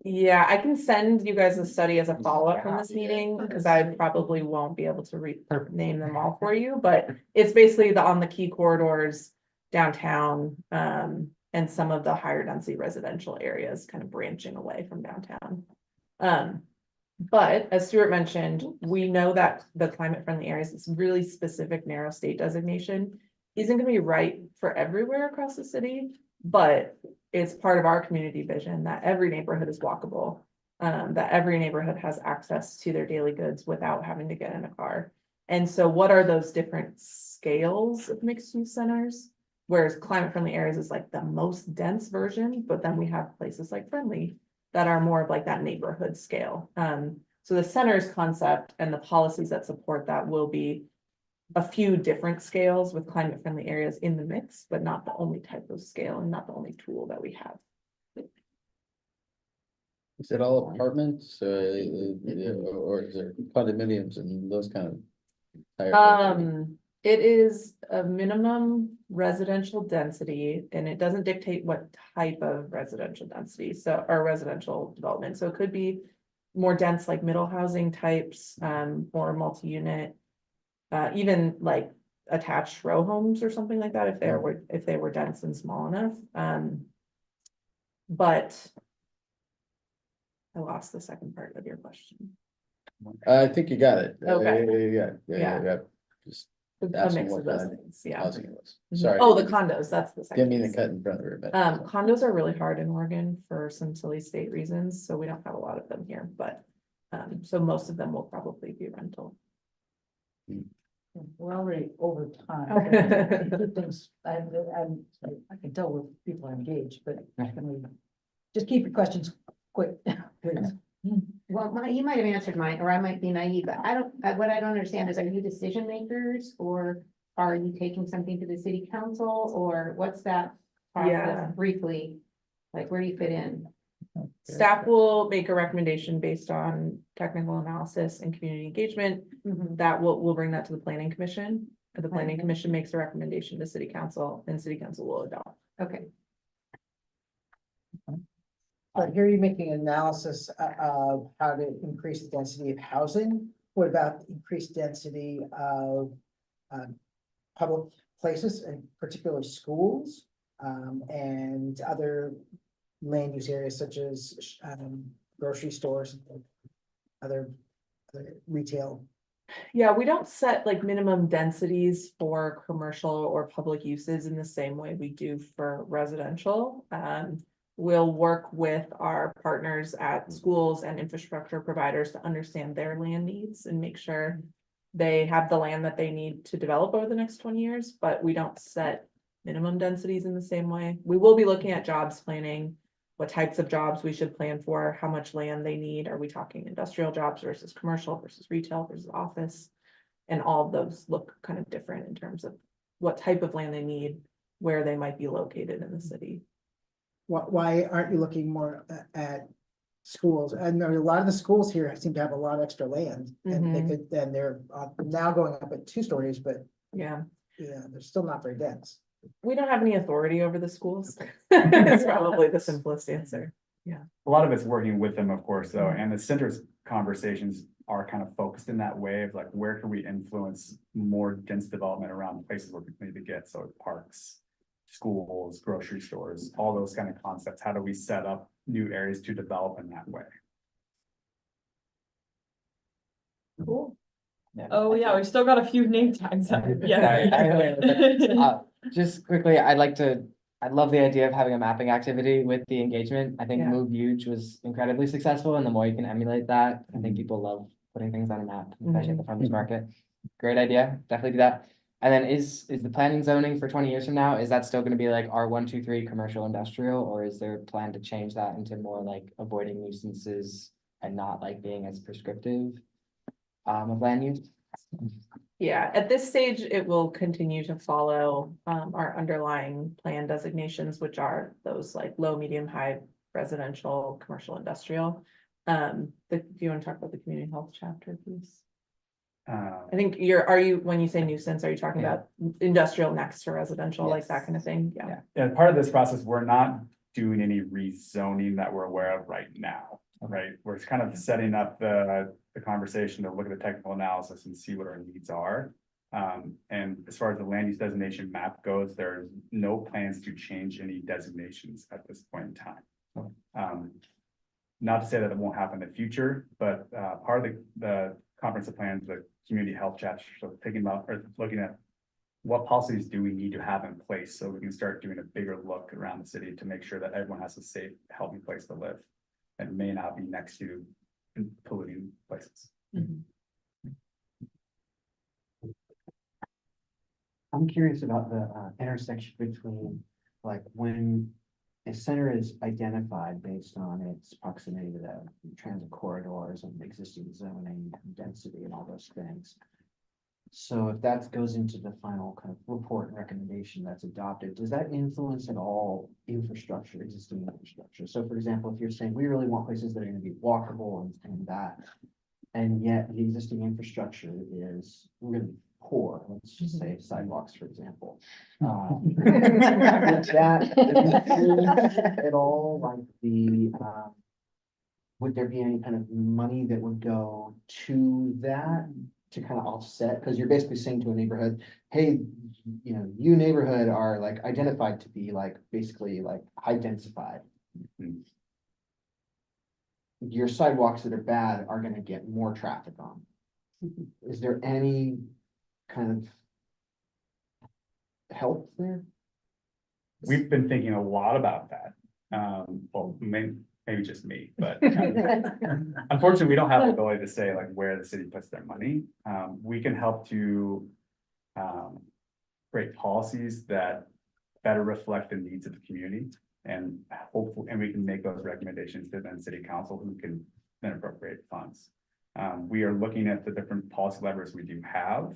Yeah, I can send you guys a study as a follow-up from this meeting, because I probably won't be able to name them all for you, but it's basically on the key corridors downtown, and some of the higher density residential areas kind of branching away from downtown. But as Stuart mentioned, we know that the climate friendly areas, this really specific narrow state designation, isn't gonna be right for everywhere across the city, but it's part of our community vision that every neighborhood is walkable. That every neighborhood has access to their daily goods without having to get in a car. And so what are those different scales of mixed use centers? Whereas climate friendly areas is like the most dense version, but then we have places like Friendly that are more of like that neighborhood scale. So the center's concept and the policies that support that will be a few different scales with climate friendly areas in the mix, but not the only type of scale and not the only tool that we have. Is it all apartments, or is there condominiums and those kind of? It is a minimum residential density, and it doesn't dictate what type of residential density, so, or residential development, so it could be more dense, like middle housing types, or multi-unit. Even like attached row homes or something like that, if they were dense and small enough. But I lost the second part of your question. I think you got it. Okay. Yeah. Just A asking mix what of those kind of things, yeah. housing it was. Mhm. Sorry. Oh, the condos, that's the second. Give me the piece. cut in front of her, but. Condos are really hard in Oregon for some silly state reasons, so we don't have a lot of them here, but so most of them will probably be rental. We're already over time. Okay. Keep things, I can tell when people are engaged, but can we just keep your questions quick, please? Well, you might have answered mine, or I might be naive, but what I don't understand is, are you decision makers, or are you taking something to the city council, or what's that Yeah. process briefly? Like, where do you fit in? Staff will make a recommendation based on technical analysis and community engagement. That we'll bring that to the planning commission. The planning commission makes a recommendation to city council, and city council will adopt. Okay. But here you're making an analysis of how to increase the density of housing. What about increased density of public places, and particularly schools? and other land use areas such as, grocery stores, and other retail. Yeah, we don't set like minimum densities for commercial or public uses in the same way we do for residential. We'll work with our partners at schools and infrastructure providers to understand their land needs and make sure they have the land that they need to develop over the next 20 years, but we don't set minimum densities in the same way. We will be looking at jobs planning, what types of jobs we should plan for, how much land they need. Are we talking industrial jobs versus commercial versus retail versus office? And all of those look kind of different in terms of what type of land they need, where they might be located in the city. Why aren't you looking more at schools? I know a lot of the schools here seem to have a lot of extra land, and they could, and they're now going up at 2 stories, but Yeah, they're still not very dense. we don't have any authority over the schools. It's probably the simplest answer. A lot of it's working with them, of course, though, and the center's conversations are kind of focused in that way of like, where can we influence more dense development around places where people need to get, so parks, schools, grocery stores, all those kind of concepts. How do we set up new areas to develop in that way? Cool. Yeah. Oh, yeah, we've still got a few name tags. Yeah. Just quickly, I love the idea of having a mapping activity with the engagement. I think Yeah. Move Huge was incredibly successful, and the more you can emulate that, I think people love putting things on a map, especially at the farmers market. Great idea, definitely do that. And then is the planning zoning for 20 years from now, is that still gonna be like R1, 2, 3 commercial industrial, or is there a plan to change that into more like avoiding nuisances and not like being as prescriptive of land use? Yeah, at this stage, it will continue to follow our underlying plan designations, which are those like low, medium, high residential, commercial, industrial. Do you want to talk about the community health chapter, please? I think when you say nuisance, are you talking about industrial next to residential, like that kind of thing? Yeah. Yeah, part of this process, we're not doing any rezoning that we're aware of right now, right? We're kind of setting up the conversation to look at the technical analysis and see what our needs are. And as far as the land use designation map goes, there's no plans to change any designations at this point in time. Not to say that it won't happen in the future, but part of the comprehensive plan, the community health chapter, so thinking about or looking at what policies do we need to have in place so we can start doing a bigger look around the city to make sure that everyone has a safe, healthy place to live and may not be next to polluting places. I'm curious about the intersection between, like, when a center is identified based on its proximity to the transit corridors and existing zoning and density and all those things. So if that goes into the final kind of report and recommendation that's adopted, does that influence at all infrastructure, existing infrastructure? So for example, if you're saying we really want places that are gonna be walkable and that, and yet the existing infrastructure is really poor, let's just say sidewalks, for example. Would that at all like would there be any kind of money that would go to that to kind of offset? Because you're basically saying to a neighborhood, hey, you neighborhood are like identified to be like basically like high densified. Your sidewalks that are bad are gonna get more traffic on. Is there any kind of help there? We've been thinking a lot about that. Well, maybe just me, but unfortunately, we don't have the ability to say like where the city puts their money. We can help to create policies that better reflect the needs of the community, and hopefully, and we can make those recommendations to then city council, who can then appropriate funds. We are looking at the different policy levers we do have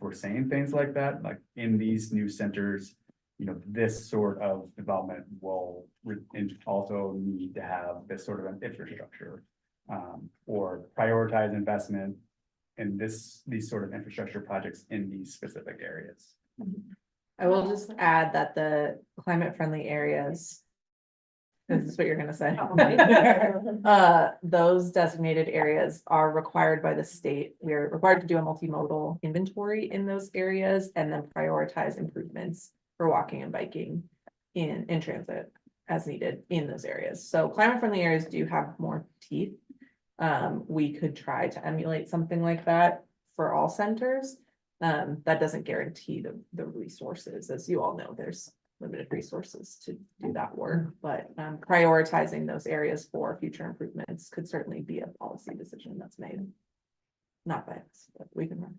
for saying things like that, like in these new centers, this sort of development will also need to have this sort of an infrastructure or prioritize investment in these sort of infrastructure projects in these specific areas. I will just add that the climate friendly areas. This is what you're gonna say. Those designated areas are required by the state. We are required to do a multimodal inventory in those areas and then prioritize improvements for walking and biking. in transit as needed in those areas. So climate friendly areas do have more teeth. We could try to emulate something like that for all centers. That doesn't guarantee the resources, as you all know, there's limited resources to do that work, but prioritizing those areas for future improvements could certainly be a policy decision that's made. Not by us, but we can run.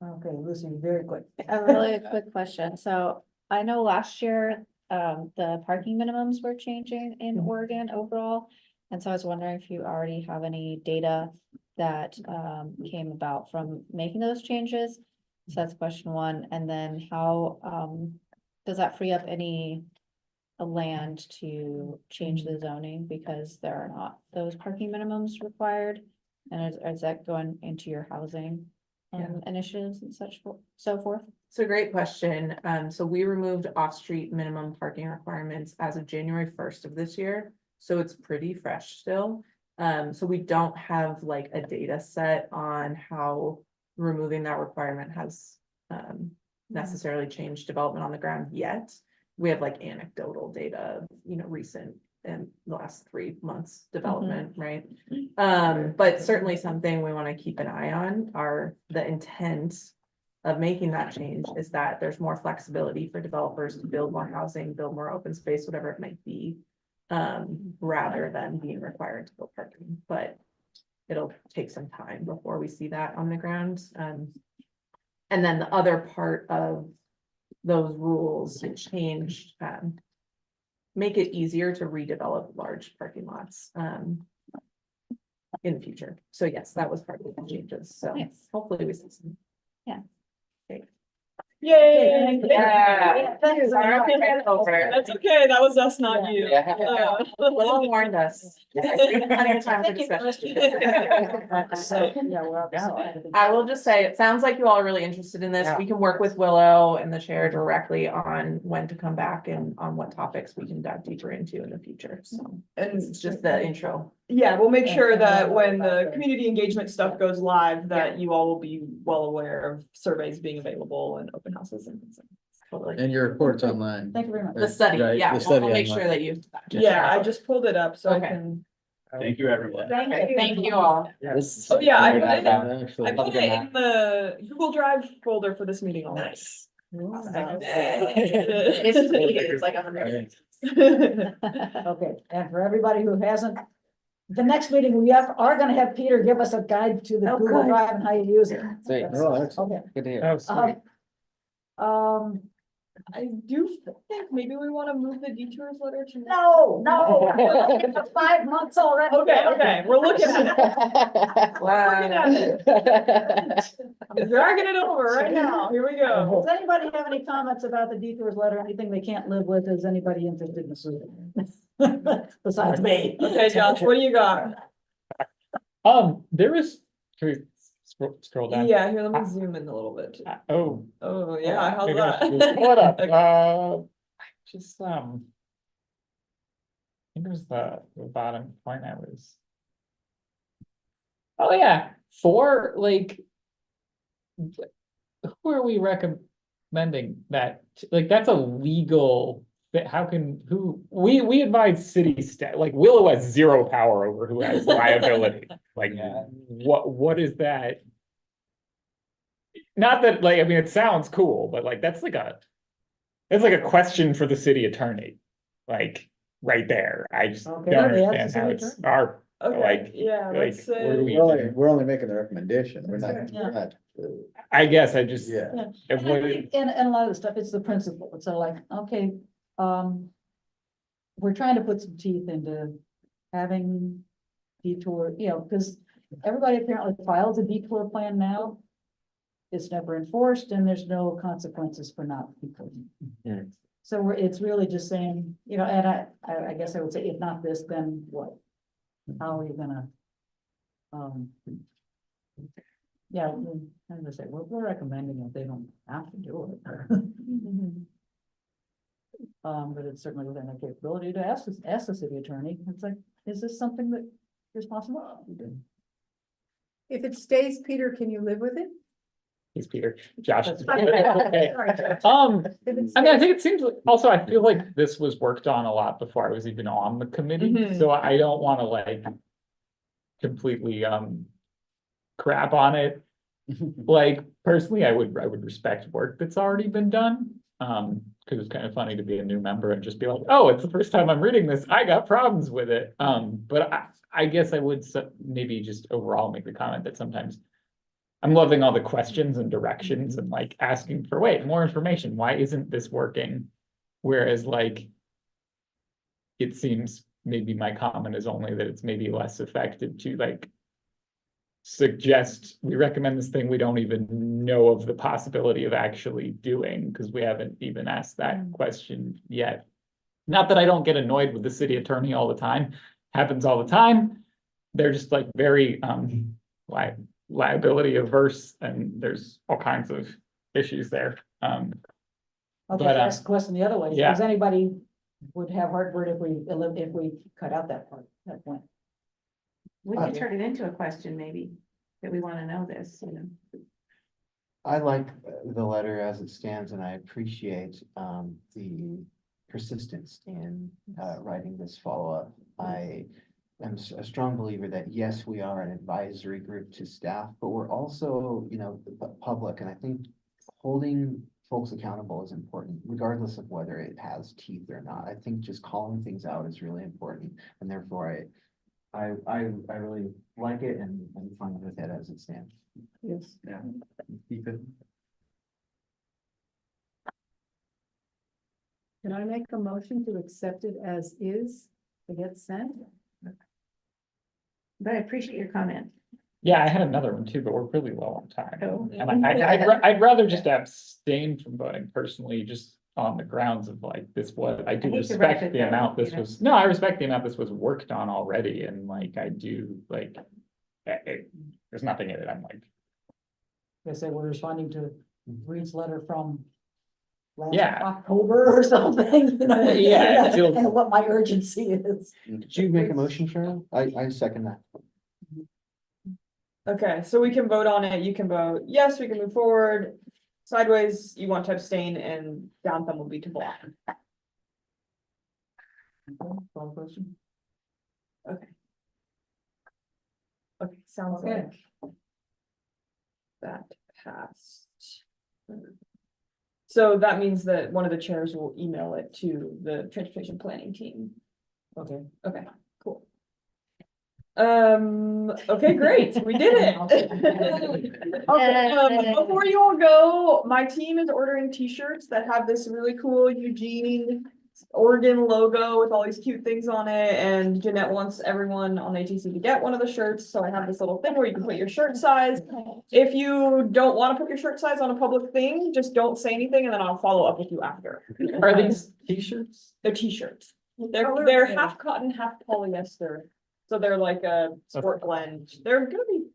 Okay, Lucy, very quick. A really quick question. So I know last year, the parking minimums were changing in Oregon overall. And so I was wondering if you already have any data that came about from making those changes. So that's question one. And then how does that free up any land to change the zoning because there are not those parking minimums required? And is that going into your housing initiatives and so forth? It's a great question. So we removed off-street minimum parking requirements as of January 1st of this year. So it's pretty fresh still. So we don't have like a data set on how removing that requirement has necessarily changed development on the ground yet. We have like anecdotal data, recent in the last 3 months development, right? But certainly something we want to keep an eye on are the intent of making that change is that there's more flexibility for developers to build more housing, build more open space, whatever it might be, rather than being required to build parking. But it'll take some time before we see that on the ground. And then the other part of those rules changed, make it easier to redevelop large parking lots in the future. So yes, that was part of the changes. So Yes. hopefully we see some. Yeah. Great. Yay! Yeah. That's okay, that was us, not you. Yeah. Will warned us. Plenty of time for discussion. So, yeah, we're obviously. I will just say, it sounds like you all are really interested in this. Yeah. We can work with Willow and the chair directly on when to come back and on what topics we can dive deeper into in the future. So And it's just the intro. yeah, we'll make sure that when the community engagement stuff goes live, that you all will be well aware of surveys being available and open houses and things like that. Totally. And your report's online. Thank you very much. The study, Right, yeah, the we'll study make sure online. that you. Yeah, I just pulled it up so I Okay. can. Thank you, everyone. Thank you all. Oh, yeah, I put it Actually, I put it in the Google Drive folder for this meeting already. It's like 100. Okay, and for everybody who hasn't, the next meeting, we are gonna have Peter give us a guide to the Google Drive and how you use it. Sweet. Oh, excellent. Okay. Good to hear. Oh, sweet. I do think maybe we want to move the detours letter to. No, it's 5 months already. Okay, we're looking at it. Wow. I'm dragging it over right now. Here we go. Does anybody have any comments about the detours letter? Anything they can't live with? Is anybody interested in suing? Besides me. Okay, Josh, what do you got? There is, can we scroll down? Yeah, here, let me zoom in a little bit. Oh. Oh, yeah, how's Maybe I should that? pull it up. Okay. Just, I think it was the bottom point I was. Oh, yeah, for like. Who are we recommending that, like, that's a legal, how can, we advise city staff, like Willow has zero power over who has liability. Like, what is that? Not that, like, I mean, it sounds cool, but like, that's like a question for the city attorney. Like, right there, I just don't Okay, let me ask understand the how city it's attorney. our, Okay, like, yeah, like, let's where do say. we- We're only making the recommendation. We're not. Yeah. we're not, I guess I just. Yeah. Yeah. If And I we- think in a lot of the stuff, it's the principle. It's sort of like, okay, we're trying to put some teeth into having detour, because everybody apparently files a detour plan now. It's never enforced and there's no consequences for not detouring. Yeah. So it's really just saying, and I guess I would say, if not this, then what? How are you gonna? Yeah, as I say, we're recommending that they don't have to do it. But it's certainly within their capability to ask the city attorney. It's like, is this something that is possible? If it stays, Peter, can you live with it? He's Peter, Josh. That's Okay. Sorry, Josh. I mean, I think it seems, also, I feel like this was worked on a lot before I was even on the committee, Mhm. so I don't wanna like completely, crap on it. Like, personally, I would respect work that's already been done. Cause it's kind of funny to be a new member and just be like, oh, it's the first time I'm reading this, I got problems with it. But I guess I would maybe just overall make the comment that sometimes I'm loving all the questions and directions and like asking for, wait, more information, why isn't this working? Whereas like, it seems maybe my comment is only that it's maybe less effective to like suggest, we recommend this thing we don't even know of the possibility of actually doing, because we haven't even asked that question yet. Not that I don't get annoyed with the city attorney all the time, happens all the time. They're just like very liability averse, and there's all kinds of issues there. Okay, but, ask the question the other way. yeah. Does anybody would have heartburn if we cut out that part, that point? We could turn it into a question maybe, that we wanna know this, you know. I like the letter as it stands, and I appreciate the persistence in writing this follow-up. I am a strong believer that, yes, we are an advisory group to staff, but we're also, you know, the public, and I think holding folks accountable is important, regardless of whether it has teeth or not. I think just calling things out is really important, and therefore I really like it, and I'm fine with it as it stands. Yes. Yeah. Keep it. Can I make a motion to accept it as is, to get sent? But I appreciate your comment. Yeah, I had another one too, but we're really low on time. Oh. And I'd rather just abstain from voting personally, just on the grounds of like, this was, I do hate to rush respect it the though, amount this you know. was, no, I respect the amount this was worked on already, and like, I do, like, there's nothing in it, I'm like, They say we're responding to Reed's letter from last Yeah. October or something, you know? Yeah, it feels- And what my urgency is. Did you make a motion, Cheryl? I second that. Okay, so we can vote on it, you can vote yes, we can move forward. Sideways, you want to abstain, and down thumb will be to block. Call question? Okay, sounds Okay. like that passed. So that means that one of the chairs will email it to the transportation planning team. Okay. Okay, cool. Okay, great, we did it. Okay, before you all go, my team is ordering t-shirts that have this really cool Eugene, Oregon logo with all these cute things on it, and Jeanette wants everyone on ATC to get one of the shirts, so I have this little thing where you can put your shirt size. If you don't want to put your shirt size on a public thing, just don't say anything, and then I'll follow up with you after. are these t-shirts? They're t-shirts. They're half cotton, half polyester. So they're like a sport blend. They're gonna be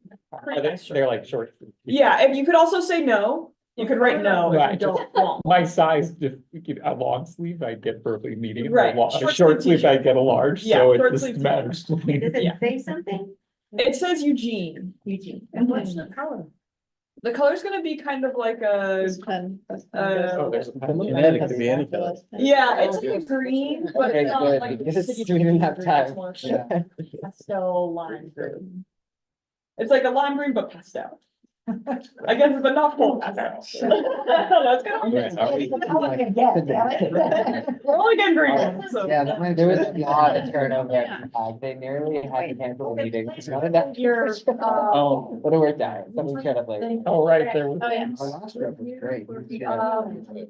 pretty nice shirts. They're like short. Yeah, if you could also say no, you could write no if you Right. don't want. My size, if you get a long sleeve, I get perfectly medium, Right, a short short sleeve sleeve, I t-shirt. get a large, Yeah, so short it sleeve just matters to me. Does Yeah. it say something? It says Eugene. Eugene. And what's the color? The color's gonna be kind of like a, Oh, there's a Genetic could be any color. yeah, it's like a green, but Okay, it's not good. like. This is- sticky we didn't have green, time. it's more Yeah. Pastel lime green. It's like a lime green, but pastel. I guess, but not full pastel. That's good. Right, are we- We're only getting green, so. Yeah, that might. There was a lot of turnover at COG. They nearly had to cancel the meeting. It's not enough. Your, Oh, but it worked out. Someone showed up late. Oh, right, there was. Oh, yeah. Our last rep was great. um,